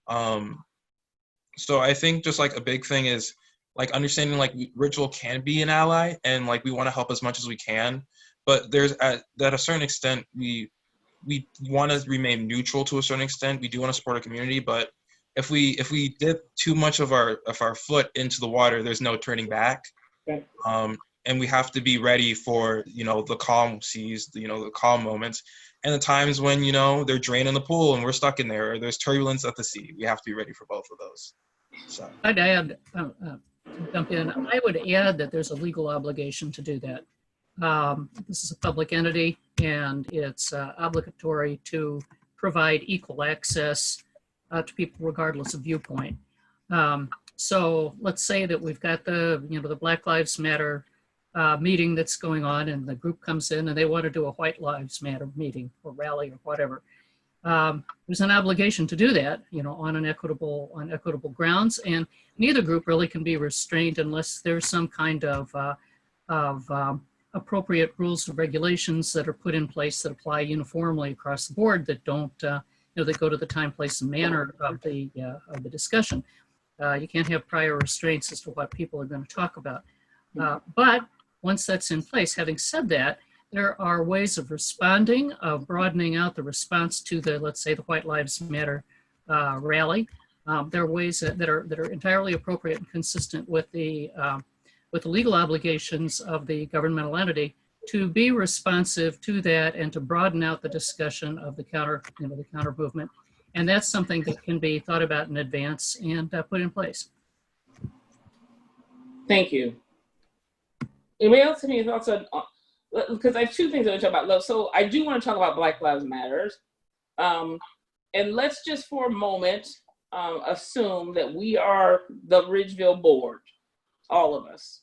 So I think just like a big thing is like understanding like Ridgeville can be an ally, and like we want to help as much as we can. But there's at a certain extent, we want to remain neutral to a certain extent. We do want to support our community, but if we dip too much of our foot into the water, there's no turning back. Okay. And we have to be ready for, the calm seas, the calm moments, and the times when, they're draining the pool and we're stuck in there, or there's turbulence at the sea. We have to be ready for both of those. So I'd add, jump in. I would add that there's a legal obligation to do that. This is a public entity, and it's obligatory to provide equal access to people regardless of viewpoint. So let's say that we've got the Black Lives Matter meeting that's going on, and the group comes in and they want to do a White Lives Matter meeting or rally or whatever. There's an obligation to do that, on equitable grounds, and neither group really can be restrained unless there's some kind of appropriate rules and regulations that are put in place that apply uniformly across the board, that don't, that go to the time, place, and manner of the discussion. You can't have prior restraints as to what people are going to talk about. But once that's in place, having said that, there are ways of responding, of broadening out the response to let's say, the White Lives Matter rally. There are ways that are entirely appropriate and consistent with the legal obligations of the governmental entity to be responsive to that and to broaden out the discussion of the counter movement. And that's something that can be thought about in advance and put in place. Thank you. Anybody else have any thoughts on, because I have two things I want to talk about. So I do want to talk about Black Lives Matters. And let's just for a moment assume that we are the Ridgeville board, all of us.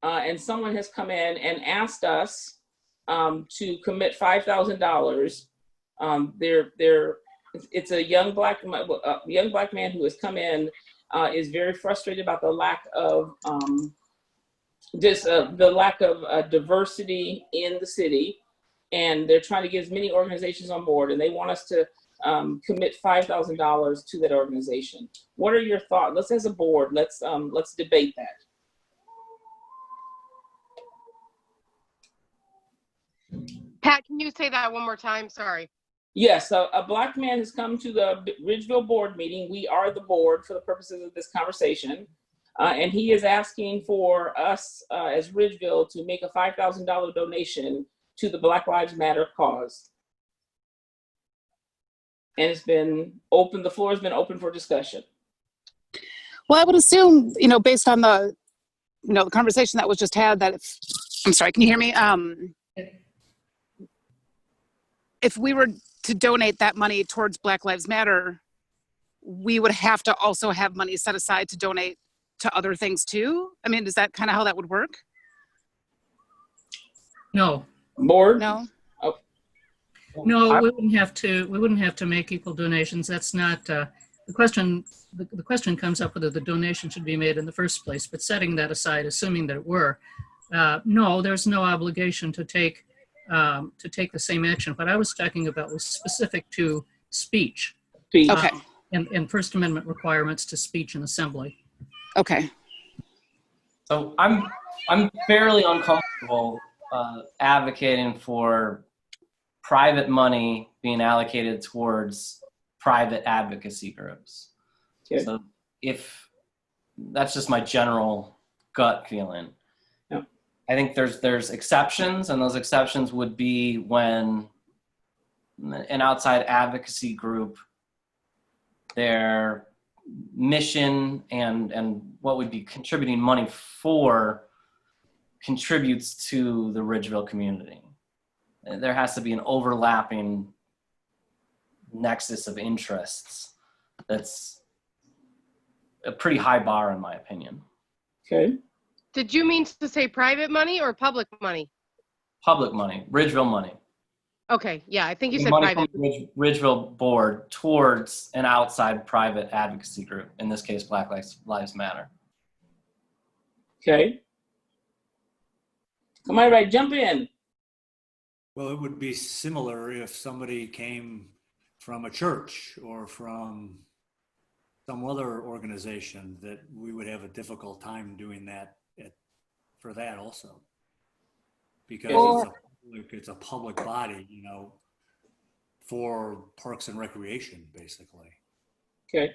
And someone has come in and asked us to commit $5,000. It's a young black man who has come in, is very frustrated about the lack of diversity in the city, and they're trying to get as many organizations on board, and they want us to commit $5,000 to that organization. What are your thoughts? Let's, as a board, let's debate that. Pat, can you say that one more time? Sorry. Yes, a black man has come to the Ridgeville board meeting. We are the board for the purposes of this conversation. And he is asking for us as Ridgeville to make a $5,000 donation to the Black Lives Matter cause. And it's been open, the floor has been open for discussion. Well, I would assume, based on the, the conversation that was just had, that I'm sorry, can you hear me? If we were to donate that money towards Black Lives Matter, we would have to also have money set aside to donate to other things too? I mean, is that kind of how that would work? No. Board? No. Oh. No, we wouldn't have to make equal donations. That's not the question. The question comes up whether the donation should be made in the first place. But setting that aside, assuming that it were, no, there's no obligation to take the same action. What I was talking about was specific to speech. Okay. And First Amendment requirements to speech and assembly. Okay. So I'm fairly uncomfortable advocating for private money being allocated towards private advocacy groups. Okay. So if that's just my general gut feeling. Yeah. I think there's exceptions, and those exceptions would be when an outside advocacy group, their mission and what would be contributing money for contributes to the Ridgeville community. There has to be an overlapping nexus of interests. That's a pretty high bar in my opinion. Okay. Did you mean to say private money or public money? Public money, Ridgeville money. Okay, yeah, I think you said Money private. from the Ridgeville board towards an outside private advocacy group, in this case, Black Lives Matter. Okay. Am I right? Jump in. Well, it would be similar if somebody came from a church or from some other organization, that we would have a difficult time doing that for that also. Because it's a public body, you know, for parks and recreation, basically. Okay.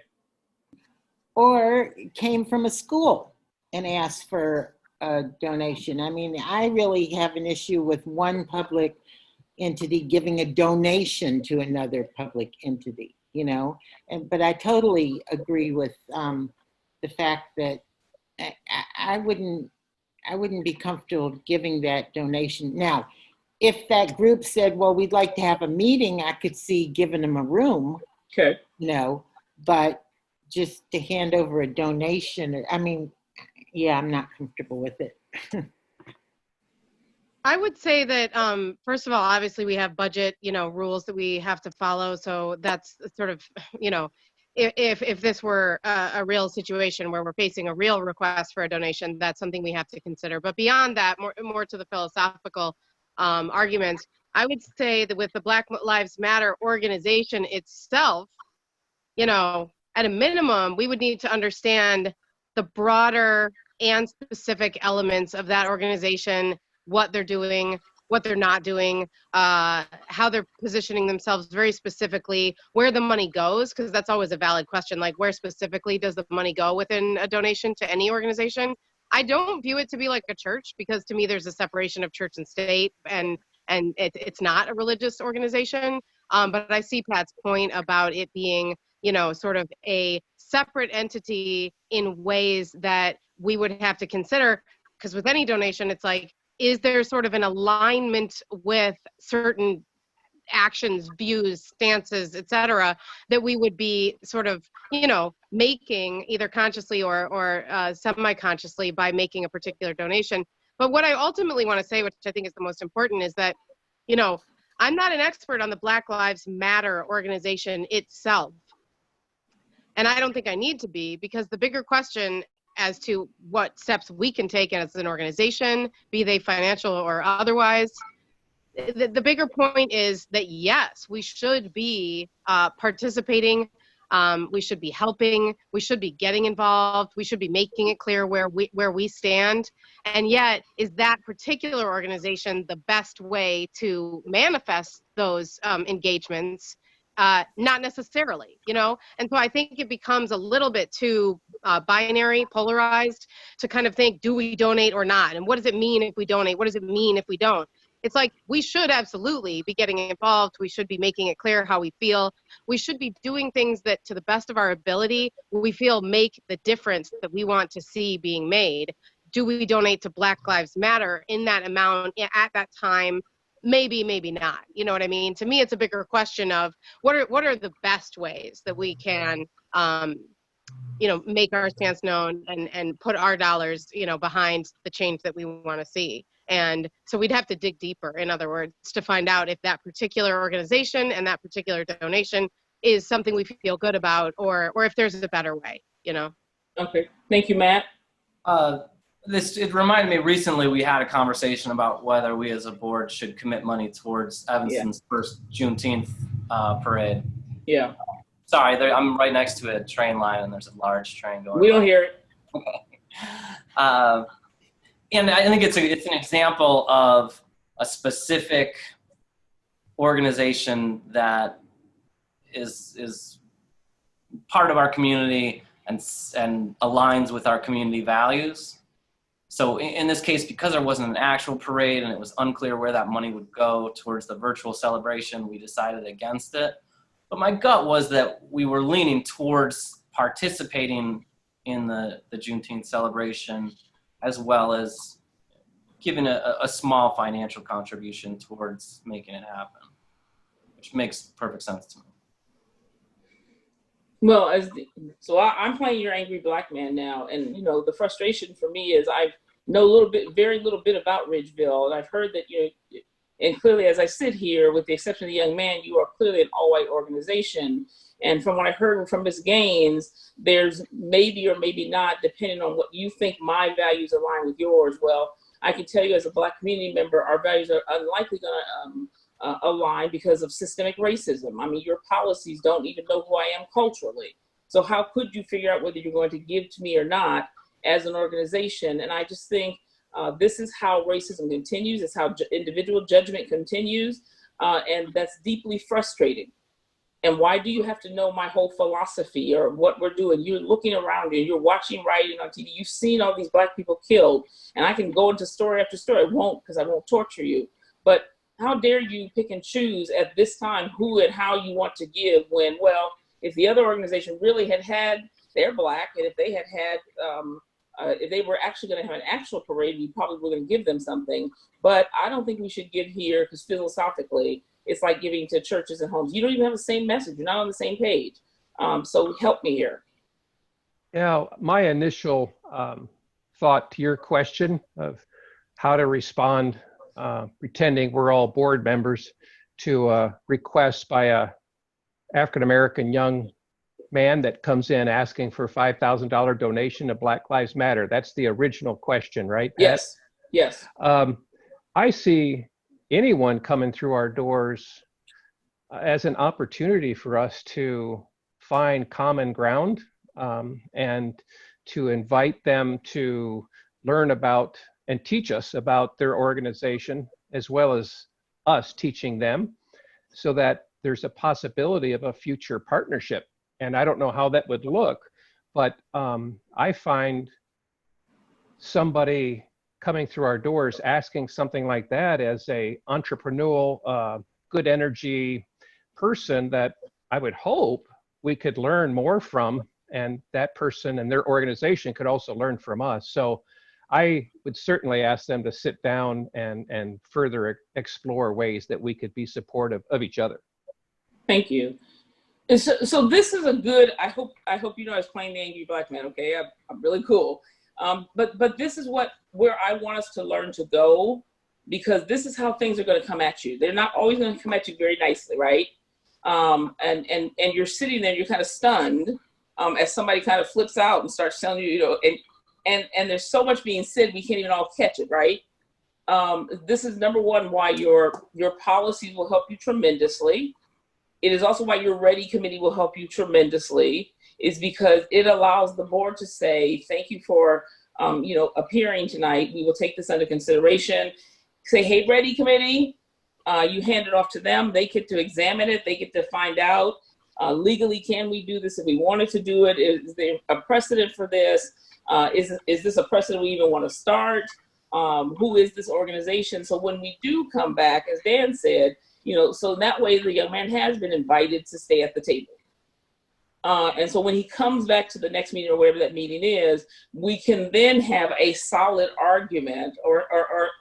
Or came from a school and asked for a donation. I mean, I really have an issue with one public entity giving a donation to another public entity, you know? But I totally agree with the fact that I wouldn't be comfortable giving that donation. Now, if that group said, well, we'd like to have a meeting, I could see giving them a room. Okay. You know, but just to hand over a donation, I mean, yeah, I'm not comfortable with it. I would say that, first of all, obviously we have budget, rules that we have to follow. So that's sort of, if this were a real situation where we're facing a real request for a donation, that's something we have to consider. But beyond that, more to the philosophical arguments, I would say that with the Black Lives Matter organization itself, at a minimum, we would need to understand the broader and specific elements of that organization, what they're doing, what they're not doing, how they're positioning themselves very specifically, where the money goes, because that's always a valid question, like where specifically does the money go within a donation to any organization? I don't view it to be like a church, because to me there's a separation of church and state, and it's not a religious organization. But I see Pat's point about it being, sort of a separate entity in ways that we would have to consider, because with any donation, it's like, is there sort of an alignment with certain actions, views, stances, et cetera, that we would be sort of, making either consciously or semi-consciously by making a particular donation. But what I ultimately want to say, which I think is the most important, is that, I'm not an expert on the Black Lives Matter organization itself. And I don't think I need to be, because the bigger question as to what steps we can take as an organization, be they financial or otherwise, the bigger point is that, yes, we should be participating, we should be helping, we should be getting involved, we should be making it clear where we stand. And yet, is that particular organization the best way to manifest those engagements? Not necessarily, and so I think it becomes a little bit too binary, polarized, to kind of think, do we donate or not? And what does it mean if we donate? What does it mean if we don't? It's like, we should absolutely be getting involved. We should be making it clear how we feel. We should be doing things that, to the best of our ability, we feel make the difference that we want to see being made. Do we donate to Black Lives Matter in that amount at that time? Maybe, maybe not. You know what I mean? To me, it's a bigger question of what are the best ways that we can, make our stance known and put our dollars, behind the change that we want to see. And so we'd have to dig deeper, in other words, to find out if that particular organization and that particular donation is something we feel good about, or if there's a better way, Okay. Thank you, Matt. It reminded me, recently we had a conversation about whether we as a board should commit money towards Evanston's first Juneteenth parade. Yeah. Sorry, I'm right next to a train line and there's a large train going. We don't hear it. Okay. And I think it's an example of a specific organization that is part of our community and aligns with our community values. So in this case, because there wasn't an actual parade and it was unclear where that money would go towards the virtual celebration, we decided against it. But my gut was that we were leaning towards participating in the Juneteenth celebration, as well as giving a small financial contribution towards making it happen, which makes perfect sense to me. Well, I'm playing your angry black man now, and you know the frustration for me is I know very little bit about Ridgeville, and I've heard that and clearly as I sit here, with the exception of the young man, you are clearly an all-white organization. And from what I heard from Ms. Gaines, there's maybe or maybe not, depending on what you think my values align with yours. Well, I can tell you as a Black community member, our values are unlikely going to align because of systemic racism. I mean, your policies don't even know who I am culturally. So how could you figure out whether you're going to give to me or not as an organization? And I just think this is how racism continues. It's how individual judgment continues. And that's deeply frustrating. And why do you have to know my whole philosophy or what we're doing? You're looking around you, you're watching rioting on TV. You've seen all these Black people killed. And I can go into story after story. I won't, because I won't torture you. But how dare you pick and choose at this time who and how you want to give when, well, if the other organization really had they're Black, and if they had if they were actually going to have an actual parade, we probably were going to give them something. But I don't think we should give here, because philosophically, it's like giving to churches and homes. You don't even have the same message. You're not on the same page. So help me here. Yeah, my initial thought to your question of how to respond, pretending we're all board members, to a request by a African-American young man that comes in asking for $5,000 donation to Black Lives Matter. That's the original question, right? Yes, yes. I see anyone coming through our doors as an opportunity for us to find common ground and to invite them to learn about and teach us about their organization, as well as us teaching them, so that there's a possibility of a future partnership. And I don't know how that would look, but I find somebody coming through our doors asking something like that as a entrepreneurial, good energy person that I would hope we could learn more from, and that person and their organization could also learn from us. So I would certainly ask them to sit down and further explore ways that we could be supportive of each other. Thank you. And so this is a good, I hope you know I was playing the angry Black man, okay? I'm really cool. But this is where I want us to learn to go, because this is how things are going to come at you. They're not always going to come at you very nicely, right? And you're sitting there, you're kind of stunned as somebody kind of flips out and starts telling you, and there's so much being said we can't even all catch it, right? This is number one why your policies will help you tremendously. It is also why your REDI committee will help you tremendously, is because it allows the board to say, thank you for appearing tonight. We will take this under consideration. Say, hey, REDI committee, you hand it off to them. They get to examine it. They get to find out legally, can we do this if we wanted to do it? Is there a precedent for this? Is this a precedent we even want to start? Who is this organization? So when we do come back, as Dan said, so that way the young man has been invited to stay at the table. And so when he comes back to the next meeting or wherever that meeting is, we can then have a solid argument or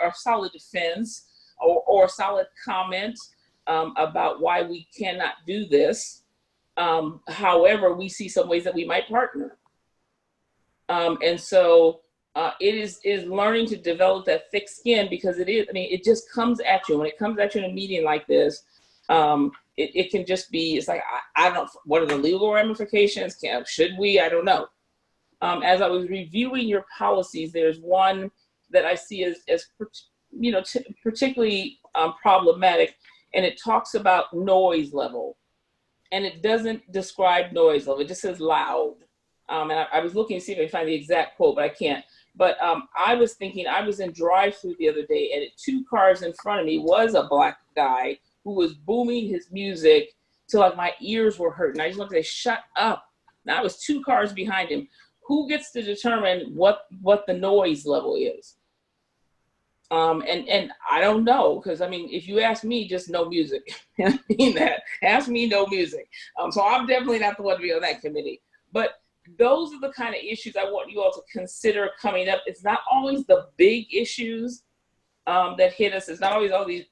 a solid defense or a solid comment about why we cannot do this. However, we see some ways that we might partner. And so it is learning to develop that thick skin, because it just comes at you. When it comes at you in a meeting like this, it can just be, it's like, I don't know, what are the legal ramifications? Should we? I don't know. As I was reviewing your policies, there's one that I see as particularly problematic, and it talks about noise level. And it doesn't describe noise level, it just says loud. And I was looking to see if I can find the exact quote, but I can't. But I was thinking, I was in drive-through the other day, and 2 cars in front of me was a Black guy who was booming his music till like my ears were hurting. I just looked and say, shut up. Now I was 2 cars behind him. Who gets to determine what the noise level is? And I don't know, because I mean, if you ask me, just no music. I mean that. Ask me, no music. So I'm definitely not the one to be on that committee. But those are the kind of issues I want you all to consider coming up. It's not always the big issues that hit us. It's not always all these,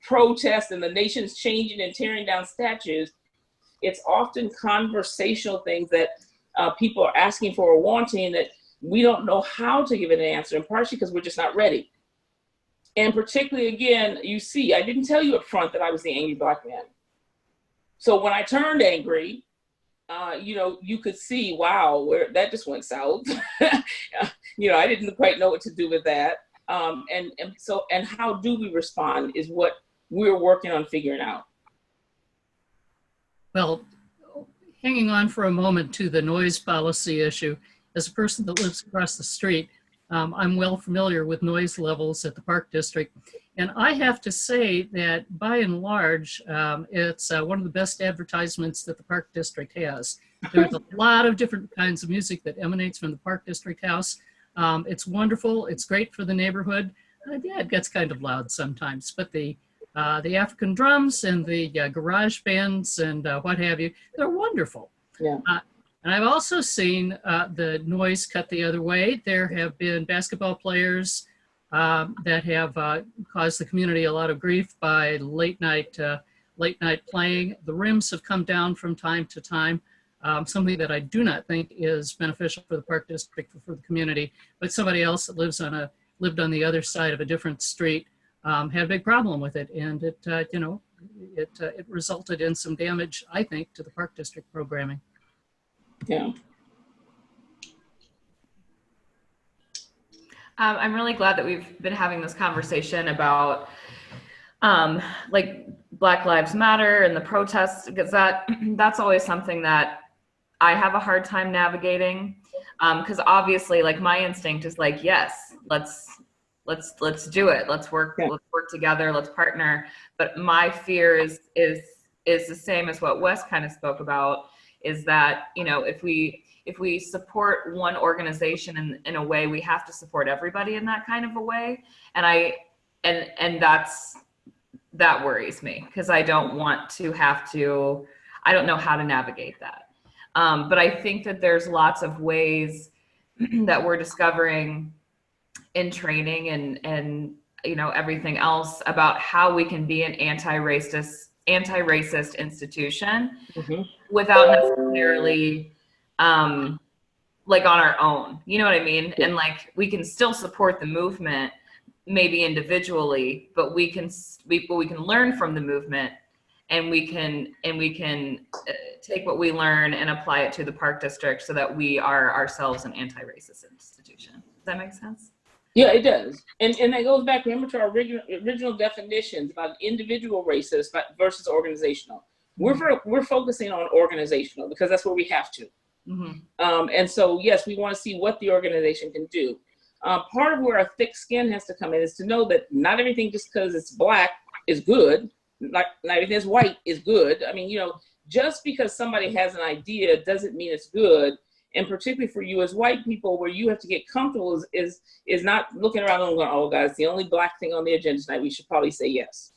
protests and the nation's changing and tearing down statues. It's often conversational things that people are asking for or wanting that we don't know how to give it an answer, and partially because we're just not ready. And particularly, again, you see, I didn't tell you up front that I was the angry Black man. So when I turned angry, you could see, wow, where that just went south. I didn't quite know what to do with that. And how do we respond is what we're working on figuring out. Well, hanging on for a moment to the noise policy issue, as a person that lives across the street, I'm well familiar with noise levels at the Park District. And I have to say that by and large, it's one of the best advertisements that the Park District has. There's a lot of different kinds of music that emanates from the Park District House. It's wonderful. It's great for the neighborhood. Yeah, it gets kind of loud sometimes, but the African drums and the garage bands and what have you, they're wonderful. Yeah. And I've also seen the noise cut the other way. There have been basketball players that have caused the community a lot of grief by late night playing. The rims have come down from time to time, something that I do not think is beneficial for the Park District or for the community. But somebody else that lived on the other side of a different street had a big problem with it, and it resulted in some damage, I think, to the Park District programming. Yeah. I'm really glad that we've been having this conversation about like Black Lives Matter and the protests, because that's always something that I have a hard time navigating. Because obviously, like, my instinct is like, yes, let's do it. Let's work together. Let's partner. But my fear is the same as what Wes kind of spoke about, is that, if we support one organization in a way, we have to support everybody in that kind of a way. And that worries me, because I don't want to I don't know how to navigate that. But I think that there's lots of ways that we're discovering in training and everything else about how we can be an anti-racist institution without necessarily like on our own, you know what I mean? And like, we can still support the movement maybe individually, but we can learn from the movement, and we can take what we learn and apply it to the Park District so that we are ourselves an anti-racist institution. Does that make sense? Yeah, it does. And that goes back, remember, to our original definitions about individual racist versus organizational. We're focusing on organizational because that's where we have to. And so, yes, we want to see what the organization can do. Part of where our thick skin has to come in is to know that not everything just because it's Black is good. Like, not everything that's white is good. I mean, just because somebody has an idea doesn't mean it's good. And particularly for you as white people, where you have to get comfortable is not looking around and going, oh, God, it's the only Black thing on the agenda tonight. We should probably say yes.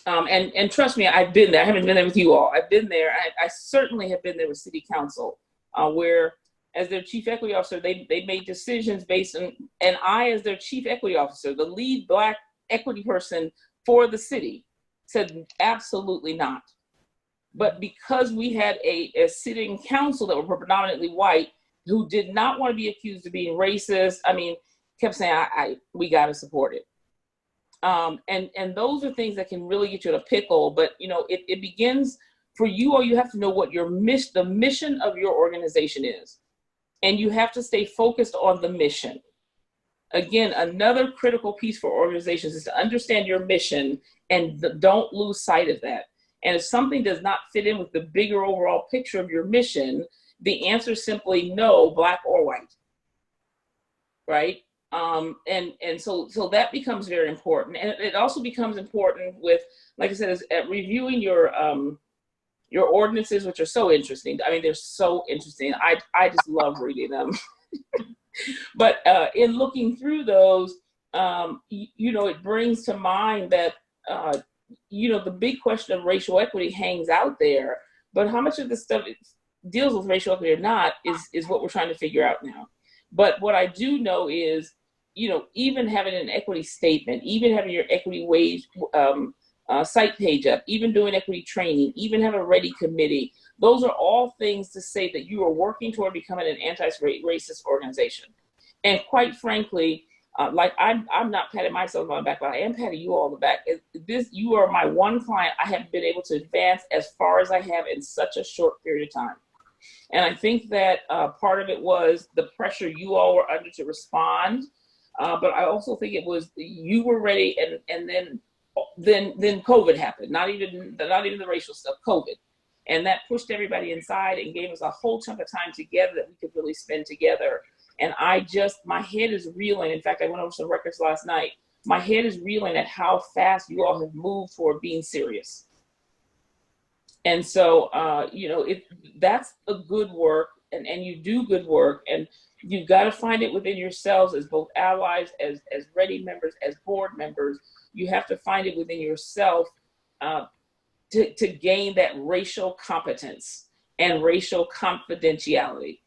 And trust me, I've been there. I haven't been there with you all. I've been there. I certainly have been there with City Council, where as their chief equity officer, they made decisions based on, and I, as their chief equity officer, the lead Black equity person for the city, said absolutely not. But because we had a sitting council that were predominantly white, who did not want to be accused of being racist, I mean, kept saying, we got to support it. And those are things that can really get you in a pickle. But, it begins for you, or you have to know what the mission of your organization is. And you have to stay focused on the mission. Again, another critical piece for organizations is to understand your mission and don't lose sight of that. And if something does not fit in with the bigger overall picture of your mission, the answer is simply no, Black or white, right? And so that becomes very important. And it also becomes important with, like I said, is at reviewing your ordinances, which are so interesting. I mean, they're so interesting. I just love reading them. But in looking through those, it brings to mind that, the big question of racial equity hangs out there, but how much of this stuff deals with racial equity or not is what we're trying to figure out now. But what I do know is, even having an equity statement, even having your equity wage site page up, even doing equity training, even have a REDI committee, those are all things to say that you are working toward becoming an anti-racist organization. And quite frankly, I'm not patting myself on the back, but I am patting you all on the back. You are my one client I have been able to advance as far as I have in such a short period of time. And I think that part of it was the pressure you all were under to respond. But I also think it was you were ready, and then COVID happened. Not even the racial stuff, COVID. And that pushed everybody inside and gave us a whole chunk of time together that we could really spend together. And my head is reeling. In fact, I went over some records last night. My head is reeling at how fast you all have moved toward being serious. And so, that's a good work, and you do good work, and you've got to find it within yourselves as both allies, as REDI members, as board members. You have to find it within yourself to gain that racial competence and racial confidentiality.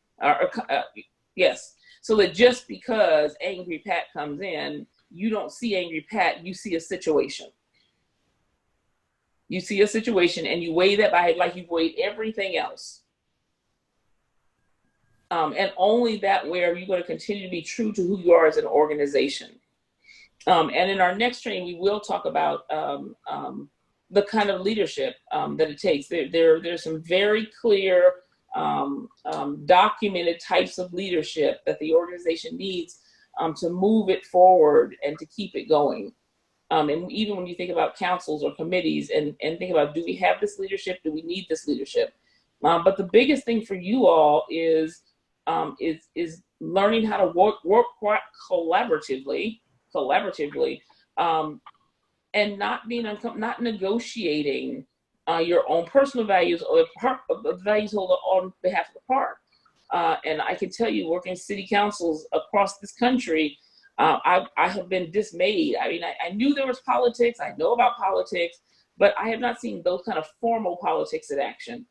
Yes. So that just because Angry Pat comes in, you don't see Angry Pat, you see a situation. You see a situation and you weigh that by like you've weighed everything else. And only that way are you going to continue to be true to who you are as an organization. And in our next training, we will talk about the kind of leadership that it takes. There's some very clear documented types of leadership that the organization needs to move it forward and to keep it going. And even when you think about councils or committees and think about, do we have this leadership? Do we need this leadership? But the biggest thing for you all is learning how to work collaboratively, and not negotiating your own personal values or the values held on behalf of the park. And I can tell you, working in city councils across this country, I have been dismayed. I mean, I knew there was politics, I know about politics, but I have not seen those kind of formal politics in action.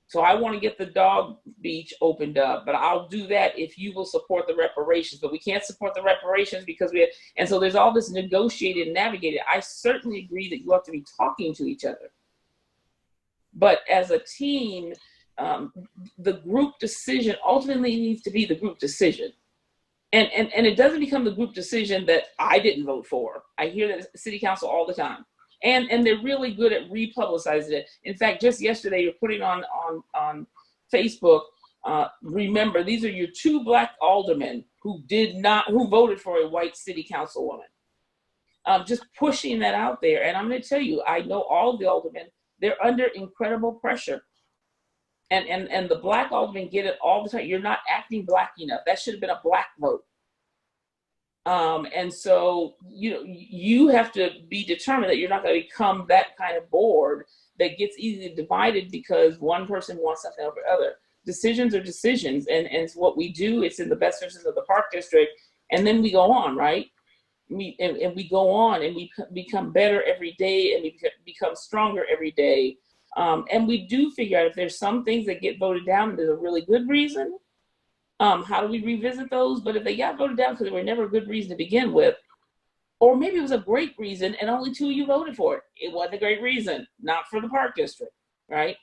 So I want to get the dog beach opened up, but I'll do that if you will support the reparations. But we can't support the reparations because and so there's all this negotiated and navigated. I certainly agree that you have to be talking to each other. But as a team, the group decision ultimately needs to be the group decision. And it doesn't become the group decision that I didn't vote for. I hear that at city council all the time. And they're really good at republicizing it. In fact, just yesterday, you're putting on Facebook, remember, these are your 2 Black aldermen who voted for a white city councilwoman. Just pushing that out there. And I'm going to tell you, I know all of the aldermen, they're under incredible pressure. And the Black aldermen get it all the time. You're not acting Black enough. That should have been a Black vote. And so, you have to be determined that you're not going to become that kind of board that gets easily divided because one person wants something over the other. Decisions are decisions, and it's what we do. It's in the best interest of the park district, and then we go on, right? We go on, and we become better every day, and we become stronger every day. And we do figure out if there's some things that get voted down, and there's a really good reason. How do we revisit those? But if they got voted down because they were never a good reason to begin with, or maybe it was a great reason and only 2 of you voted for it. It wasn't a great reason, not for the park district, right?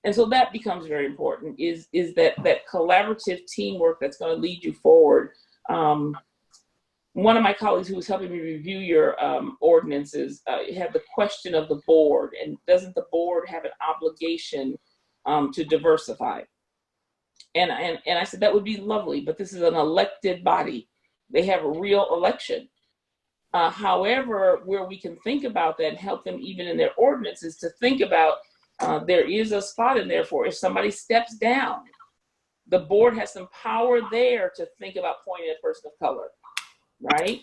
And so that becomes very important, is that collaborative teamwork that's going to lead you forward. One of my colleagues who was helping me review your ordinances had the question of the board, and doesn't the board have an obligation to diversify? And I said, that would be lovely, but this is an elected body. They have a real election. However, where we can think about that and help them even in their ordinances to think about, there is a spot in there for if somebody steps down, the board has some power there to think about pointing at a person of color. right?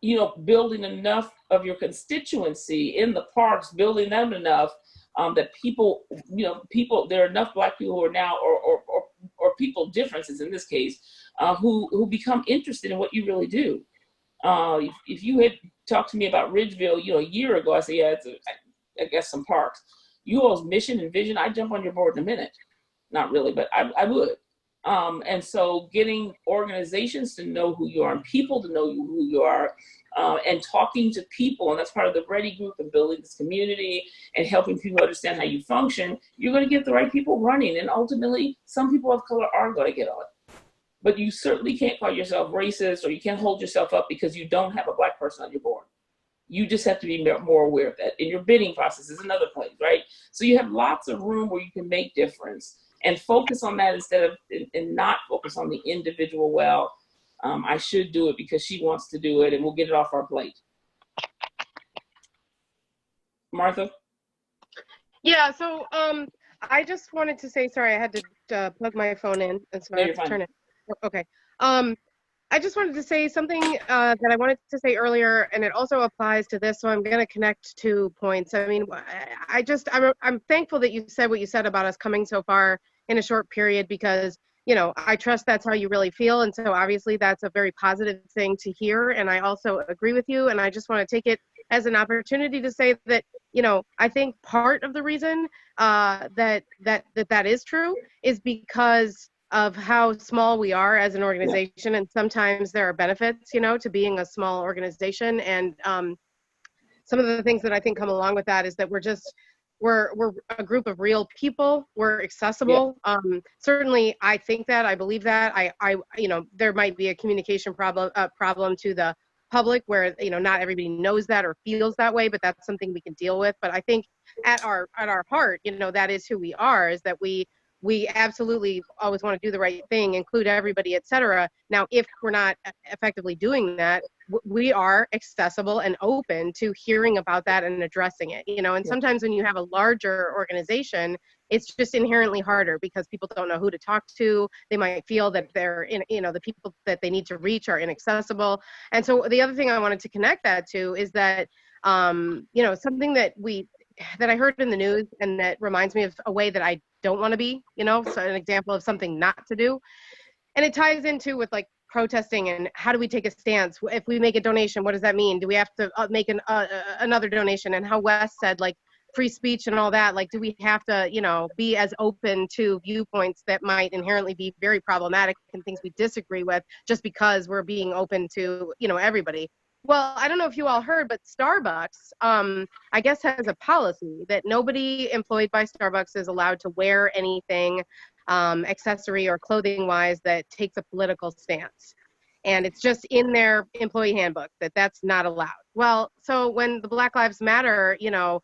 You know, building enough of your constituency in the parks, building them enough that people, you know, there are enough Black people who are now, or people differences in this case, who become interested in what you really do. If you had talked to me about Ridgeville, you know, a year ago, I said, yeah, I guess some parks. You all's mission and vision, I'd jump on your board in a minute. Not really, but I would. And so getting organizations to know who you are and people to know who you are, and talking to people, and that's part of the REDI group and building this community and helping people understand how you function, you're going to get the right people running. And ultimately, some people of color are going to get on. But you certainly can't call yourself racist, or you can't hold yourself up because you don't have a Black person on your board. You just have to be more aware of that. In your bidding process is another place, right? So you have lots of room where you can make difference and focus on that instead of, and not focus on the individual. Well, I should do it because she wants to do it, and we'll get it off our plate. Martha? Yeah, so I just wanted to say, sorry, I had to plug my phone in, and so No, I you're have to turn fine. it. Okay. I just wanted to say something that I wanted to say earlier, and it also applies to this, so I'm going to connect 2 points. I mean, I'm thankful that you said what you said about us coming so far in a short period, because, you know, I trust that's how you really feel, and so obviously that's a very positive thing to hear, and I also agree with you, and I just want to take it as an opportunity to say that, you know, I think part of the reason that is true is because of how small we are as an organization, and sometimes there are benefits, you know, to being a small organization. And some of the things that I think come along with that is that we're a group of real people. We're accessible. Certainly, I think that, I believe that. I you know, there might be a communication problem to the public where, you know, not everybody knows that or feels that way, but that's something we can deal with. But I think at our heart, you know, that is who we are, is that we absolutely always want to do the right thing, include everybody, etc. Now, if we're not effectively doing that, we are accessible and open to hearing about that and addressing it, you know. And sometimes when you have a larger organization, it's just inherently harder because people don't know who to talk to. They might feel that you know, the people that they need to reach are inaccessible. And so the other thing I wanted to connect that to is that, you know, something that I heard in the news, and that reminds me of a way that I don't want to be, you know, so an example of something not to do. And it ties into with like protesting and how do we take a stance? If we make a donation, what does that mean? Do we have to make another donation? And how Wes said, like, free speech and all that, like, do we have to, you know, be as open to viewpoints that might inherently be very problematic and things we disagree with just because we're being open to, you know, everybody? Well, I don't know if you all heard, but Starbucks, I guess, has a policy that nobody employed by Starbucks is allowed to wear anything accessory or clothing wise that takes a political stance. And it's just in their employee handbook that that's not allowed. Well, so when the Black Lives Matter, you know,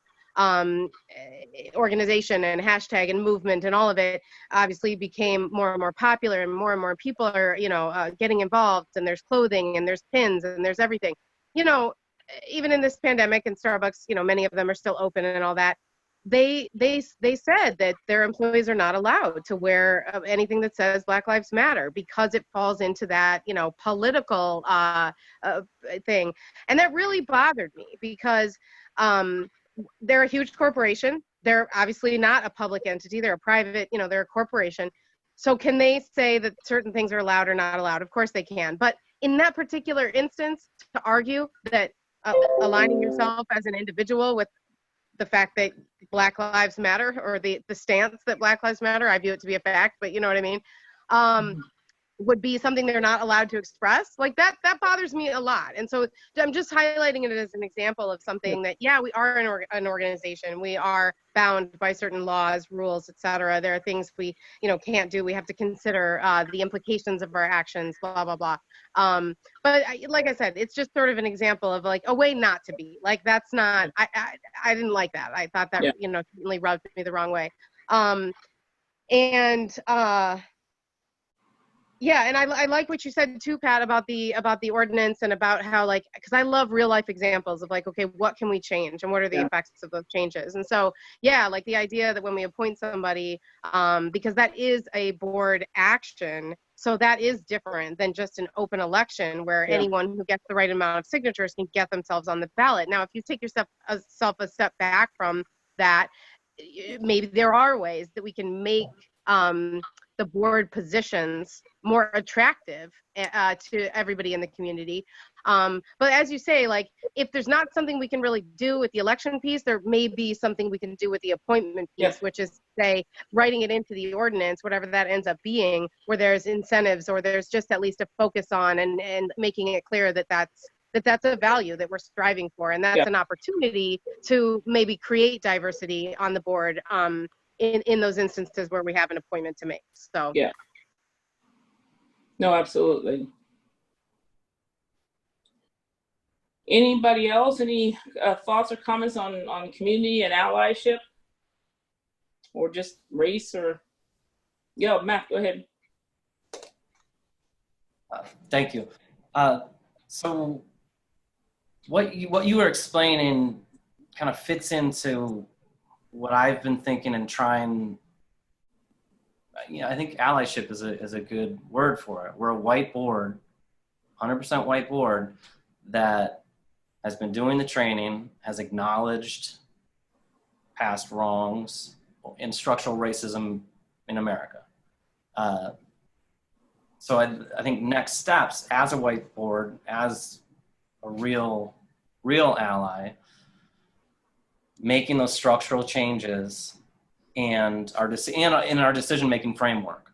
organization and hashtag and movement and all of it obviously became more and more popular, and more people are, you know, getting involved, and there's clothing and there's pins and there's everything. You know, even in this pandemic, and Starbucks, you know, many of them are still open and all that. They said that their employees are not allowed to wear anything that says Black Lives Matter because it falls into that, you know, political thing. And that really bothered me because they're a huge corporation. They're obviously not a public entity. They're a private, you know, they're a corporation. So can they say that certain things are allowed or not allowed? Of course they can. But in that particular instance, to argue that aligning yourself as an individual with the fact that Black Lives Matter, or the stance that Black Lives Matter, I view it to be a fact, but you know what I mean, would be something they're not allowed to express, like that bothers me a lot. And so I'm just highlighting it as an example of something that, yeah, we are an organization. We are bound by certain laws, rules, etc. There are things we, you know, can't do. We have to consider the implications of our actions, blah, blah, blah. But like I said, it's just sort of an example of like a way not to be. Like, that's not, I didn't like that. I thought that, you know, certainly rubbed me the wrong way. Yeah, and I like what you said too, Pat, about the ordinance, and about how, like, because I love real life examples of like, okay, what can we change and what are the effects of those changes? And so, yeah, like the idea that when we appoint somebody, because that is a board action So that is different than just an open election where Yeah. anyone who gets the right amount of signatures can get themselves on the ballot. Now, if you take yourself a step back from that, maybe there are ways that we can make the board positions more attractive to everybody in the community. But as you say, like, if there's not something we can really do with the election piece, there may be something we can do with the appointment piece, Yeah. which is, say, writing it into the ordinance, whatever that ends up being, where there's incentives or there's just at least a focus on and making it clear that that's a value that we're striving for. And that's Yeah. an opportunity to maybe create diversity on the board in those instances where we have an appointment to make. So Yeah. No, absolutely. Anybody else? Any thoughts or comments on community and allyship, or just race? Or yeah, Matt, go ahead. Thank you. So what you were explaining kind of fits into what I've been thinking and trying. I think allyship is a good word for it. We're a white board, 100% white board that has been doing the training, has acknowledged past wrongs and structural racism in America. So I think next steps as a white board, as a real ally, making those structural changes and in our decision-making framework.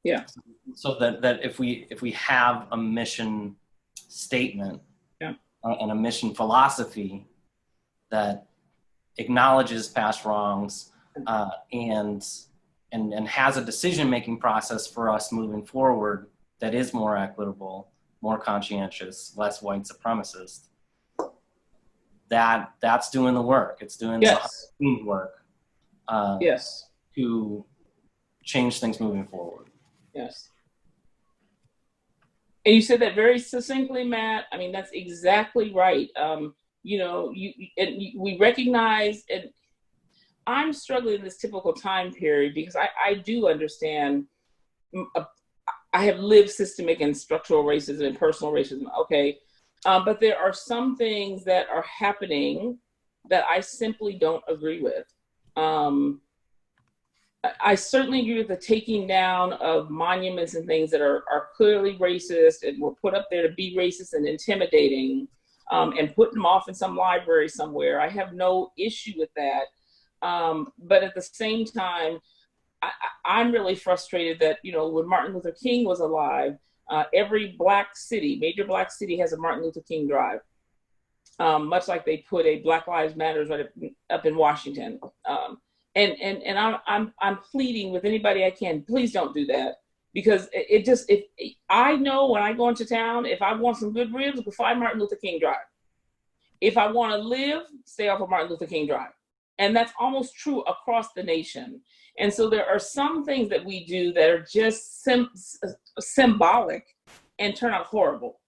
Yeah. So that if we have a mission statement, yeah, and a mission philosophy that acknowledges past wrongs, and has a decision-making process for us moving forward that is more equitable, more conscientious, less white supremacist, that's doing the work. It's doing yes. the work. Yes. To change things moving forward. Yes. And you said that very succinctly, Matt. I mean, that's exactly right. We recognize, and I'm struggling in this typical time period because I do understand. I have lived systemic and structural racism and personal racism. Okay. But there are some things that are happening that I simply don't agree with. I certainly agree with the taking down of monuments and things that are clearly racist and were put up there to be racist and intimidating, and putting them off in some library somewhere. I have no issue with that. But at the same time, I'm really frustrated that, when Martin Luther King was alive, every major black city has a Martin Luther King Drive, much like they put a Black Lives Matter right up in Washington. And I'm pleading with anybody I can, please don't do that, because I know when I go into town, if I want some good ribs, go find Martin Luther King Drive. If I want to live, stay off of Martin Luther King Drive. And that's almost true across the nation. And so there are some things that we do that are just symbolic and turn out horrible.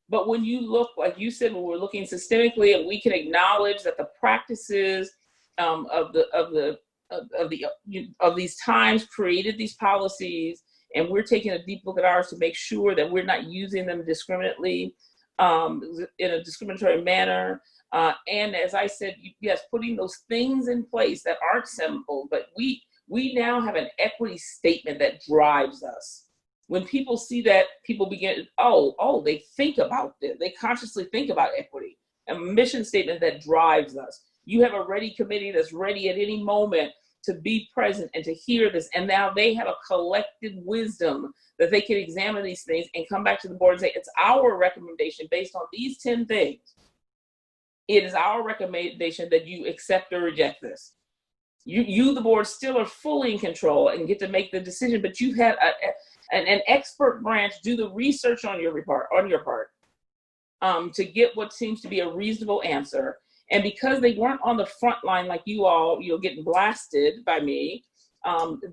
But when you look, like you said, when we're looking systemically, and we can acknowledge that the practices of these times created these policies, and we're taking a deep look at ours to make sure that we're not using them discriminately, in a discriminatory manner. And as I said, yes, putting those things in place that aren't simple, but we now have an equity statement that drives us. When people see that, people begin, they think about it. They consciously think about equity. A mission statement that drives us. You have a REDI committee that's ready at any moment to be present and to hear this. And now they have a collective wisdom that they can examine these things and come back to the board and say, it's our recommendation based on these 10 things. It is our recommendation that you accept or reject this. You, the board, still are fully in control and get to make the decision, but you've had an expert branch do the research on your part, to get what seems to be a reasonable answer. And because they weren't on the front line like you all, getting blasted by me,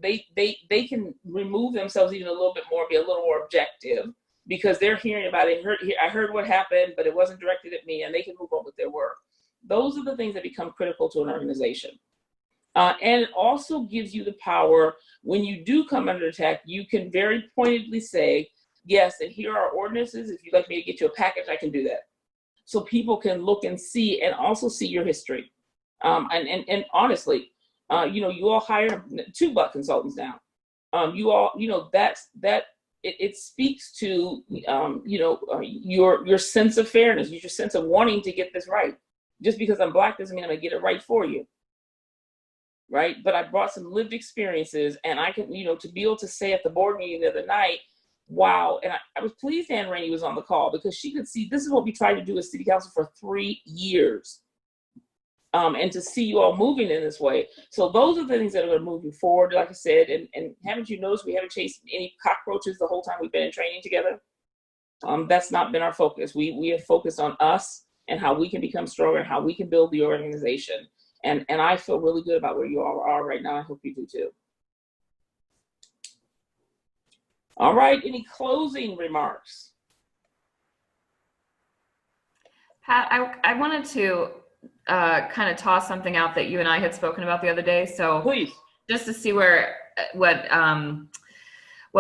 they can remove themselves even a little bit more, be a little more objective, because they're hearing about it. I heard what happened, but it wasn't directed at me, and they can move on with their work. Those are the things that become critical to an organization. And it also gives you the power, when you do come under attack, you can very pointedly say, yes, and here are ordinances. If you'd like me to get you a package, I can do that. So people can look and see, and also see your history. And honestly, you all hire 2 buck consultants now. You all, it speaks to, your sense of fairness, your sense of wanting to get this right. Just because I'm Black doesn't mean I'm gonna get it right for you. Right? But I brought some lived experiences, and I can, to be able to say at the board meeting the other night, wow. And I was pleased Ann Rainey was on the call, because she could see this is what we tried to do as city council for 3 years. And to see you all moving in this way. So those are the things that are going to move you forward, like I said. And haven't you noticed we haven't chased any cockroaches the whole time we've been in training together? That's not been our focus. We have focused on us and how we can become stronger and how we can build the organization. And I feel really good about where you all are right now. I hope you do too. All right, any closing remarks? Pat, I wanted to kind of toss something out that you and I had spoken about the other day. So please, just to see what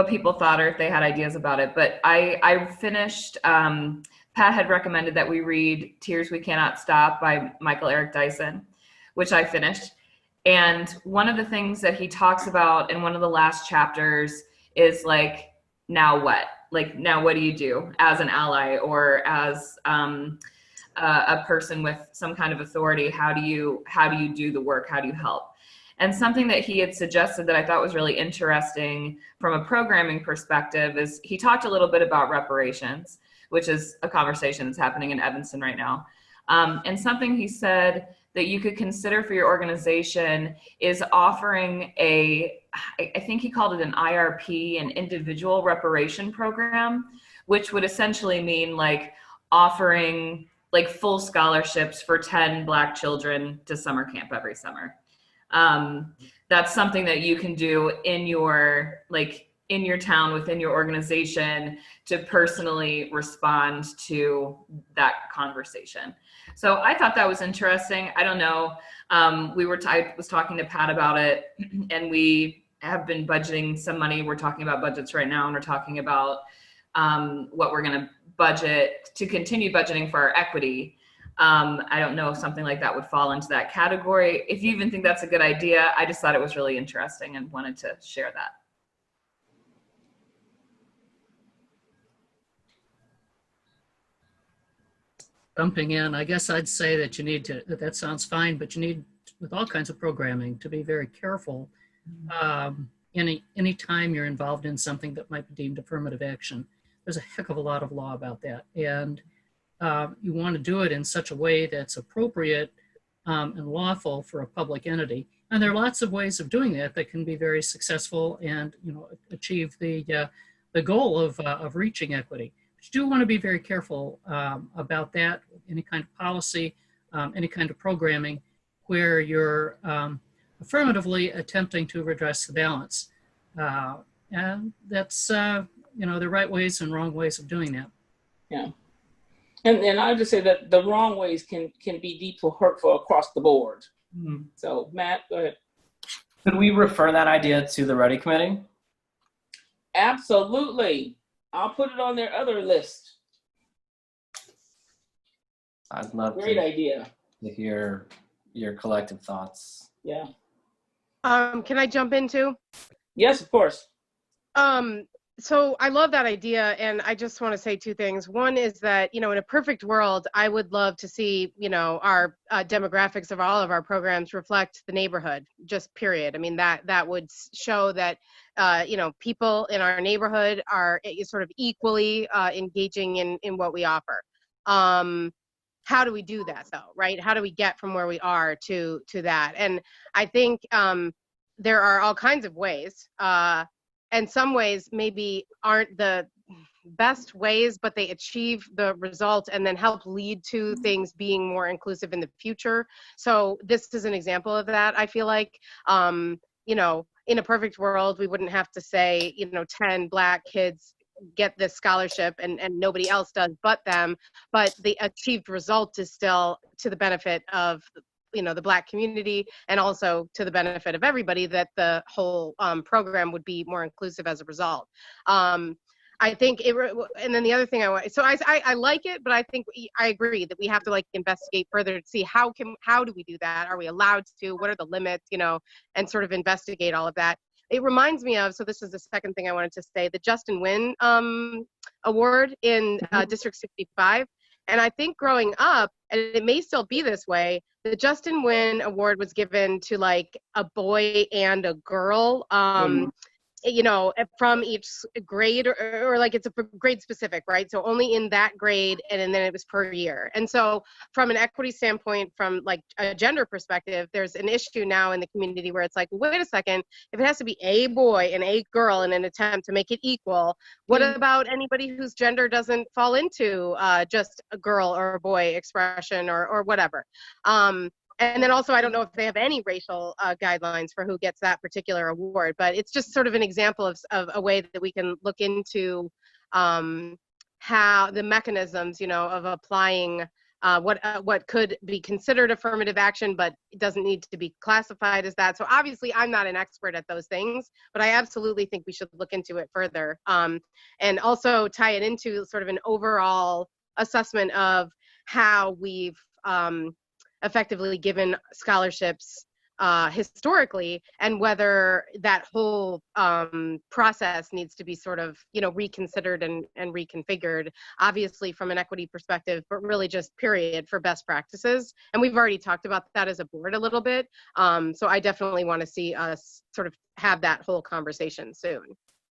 people thought, or if they had ideas about it. But I finished, Pat had recommended that we read Tears We Cannot Stop by Michael Eric Dyson, which I finished. And one of the things that he talks about in one of the last chapters is like, now what? Like, now what do you do as an ally, or as a person with some kind of authority? How do you do the work? How do you help? And something that he had suggested that I thought was really interesting from a programming perspective is he talked a little bit about reparations, which is a conversation that's happening in Evanston right now. And something he said that you could consider for your organization is offering I think he called it an IRP, an individual reparation program, which would essentially mean like offering like full scholarships for 10 Black children to summer camp every summer. That's something that you can do in your town, within your organization, to personally respond to that conversation. So I thought that was interesting. I don't know. I was talking to Pat about it, and we have been budgeting some money. We're talking about budgets right now, and we're talking about what we're going to budget to continue budgeting for our equity. I don't know if something like that would fall into that category. If you even think that's a good idea, I just thought it was really interesting and wanted to share that. Jumping in, I guess I'd say that you need to, that sounds fine, but you need, with all kinds of programming, to be very careful. Any time you're involved in something that might be deemed affirmative action, there's a heck of a lot of law about that. And you want to do it in such a way that's appropriate and lawful for a public entity. And there are lots of ways of doing that that can be very successful and, achieve the goal of reaching equity. But you do want to be very careful about that, any kind of policy, any kind of programming where you're affirmatively attempting to redress the balance. And that's, there are right ways and wrong ways of doing that. Yeah. And I would just say that the wrong ways can be deeply hurtful across the board. Mm-hmm. So Matt, go ahead. Could we refer that idea to the REDI committee? Absolutely. I'll put it on their other list. I'd love Great idea to hear your collective thoughts. Yeah. Can I jump in too? Yes, of course. So I love that idea, and I just want to say 2 things. One is that, in a perfect world, I would love to see, our demographics of all of our programs reflect the neighborhood, just period. I mean, that would show that, people in our neighborhood are sort of equally engaging in what we offer. How do we do that though, right? How do we get from where we are to that? And I think there are all kinds of ways. And some ways maybe aren't the best ways, but they achieve the result and then help lead to things being more inclusive in the future. So this is an example of that. I feel like, in a perfect world, we wouldn't have to say, 10 Black kids get this scholarship and nobody else does but them. But the achieved result is still to the benefit of, the Black community, and also to the benefit of everybody, that the whole program would be more inclusive as a result. I think and then the other thing I like it, but I think I agree that we have to like investigate further to see how do we do that? Are we allowed to? What are the limits? And sort of investigate all of that. It reminds me of, so this is the second thing I wanted to say, the Justin Wynn Award in District 65. And I think growing up, and it may still be this way, the Justin Wynn Award was given to like a boy and a girl. From each grade, or like it's a grade specific, right? So only in that grade, and then it was per year. And so from an equity standpoint, from like a gender perspective, there's an issue now in the community where it's like, wait a second, if it has to be a boy and a girl in an attempt to make it equal, what about anybody whose gender doesn't fall into just a girl or a boy expression or whatever? And then also, I don't know if they have any racial guidelines for who gets that particular award, but it's just sort of an example of a way that we can look into how the mechanisms, of applying what could be considered affirmative action, but it doesn't need to be classified as that. So obviously, I'm not an expert at those things, but I absolutely think we should look into it further, and also tie it into sort of an overall assessment of how we've effectively given scholarships historically, and whether that whole process needs to be sort of reconsidered and reconfigured, obviously from an equity perspective, but really just period for best practices. And we've already talked about that as a board a little bit, so I definitely want to see us sort of have that whole conversation soon.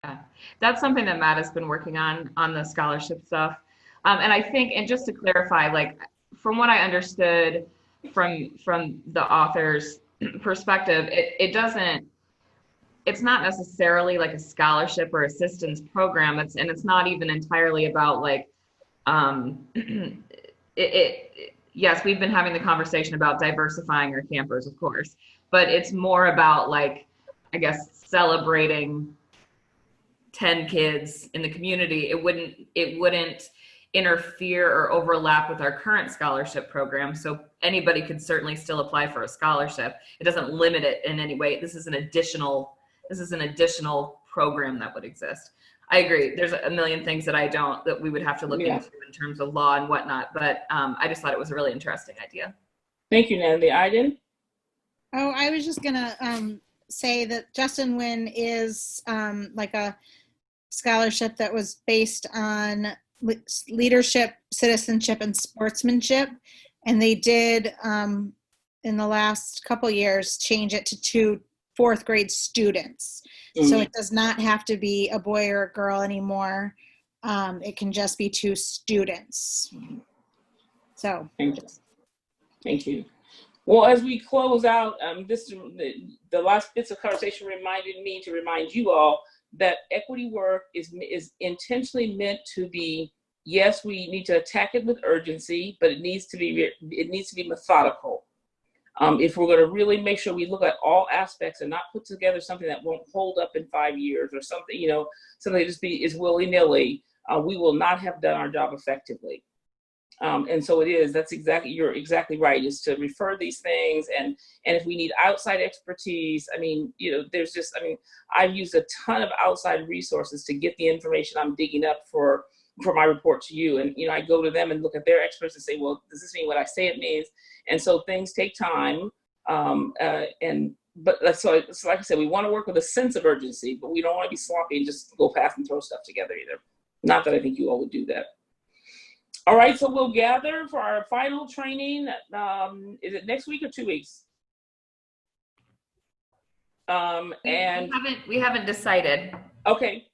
Yeah, that's something that Matt has been working on the scholarship stuff, and I think, and just to clarify, like from what I understood from the author's perspective, it's not necessarily like a scholarship or assistance program. It's not even entirely about like yes, we've been having the conversation about diversifying our campers, of course, but it's more about like, I guess, celebrating 10 kids in the community. It wouldn't interfere or overlap with our current scholarship program. So anybody could certainly still apply for a scholarship. It doesn't limit it in any way. This is an additional program that would exist. I agree. There's a million things that we would have to look into in terms of law and whatnot, but I just thought it was a really interesting idea. Thank you, Natalie. Aiden? Oh, I was just gonna say that Justin Wynn is like a scholarship that was based on leadership, citizenship, and sportsmanship, and they did in the last couple years change it to 2 fourth grade students. So it does not have to be a boy or a girl anymore. It can just be 2 students. So thank you. Well, as we close out, the last bits of conversation reminded me to remind you all that equity work is intentionally meant to be, yes, we need to attack it with urgency, but it needs to be methodical. If we're going to really make sure we look at all aspects and not put together something that won't hold up in 5 years or something, something that just is willy-nilly, we will not have done our job effectively. And so you're exactly right, is to refer these things. And if we need outside expertise, I've used a ton of outside resources to get the information I'm digging up for my report to you. And, I go to them and look at their experts and say, well, does this mean what I say it means? And so things take time. But so like I said, we want to work with a sense of urgency, but we don't want to be sloppy and just go past and throw stuff together either. Not that I think you all would do that. All right, so we'll gather for our final training. Is it next week or 2 weeks? And we haven't decided. Okay.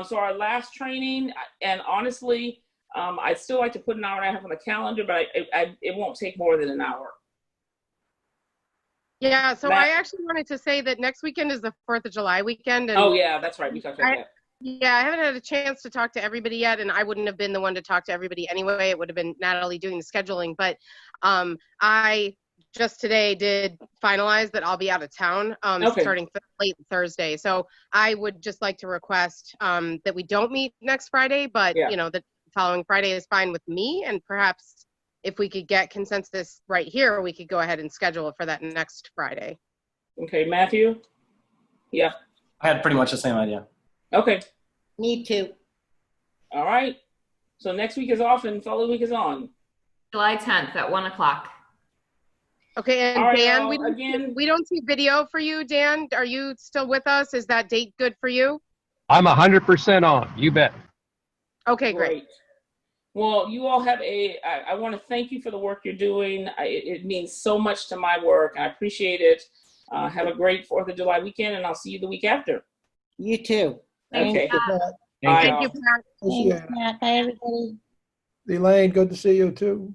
So our last training, and honestly, I'd still like to put an hour and a half on the calendar, but it won't take more than an hour. Yeah, so I actually wanted to say that next weekend is the 4th of July weekend. And oh yeah, that's right. We talked about that. Yeah, I haven't had a chance to talk to everybody yet, and I wouldn't have been the one to talk to everybody anyway. It would have been Natalie doing the scheduling, but I just today did finalize that I'll be out of town starting late Thursday. So I would just like to request that we don't meet next Friday, but the following Friday is fine with me, and perhaps if we could get consensus right here, we could go ahead and schedule it for that next Friday. Okay, Matthew? Yeah, I had pretty much the same idea. okay, Me too. all right. So next week is off and following week is on. July 10th at 1 o'clock. Okay, and All right, Dan, again, we don't see video for you. Dan, are you still with us? Is that date good for you? I'm 100% on. You bet. Okay, great. Well, you all have I want to thank you for the work you're doing. It means so much to my work. I appreciate it. Have a great 4th of July weekend, and I'll see you the week after. You too. Okay. Thank you, Pat. Bye, Thank all. you, Pat. Appreciate Thanks, it. Matt. Bye, everybody. Elaine, good to see you too.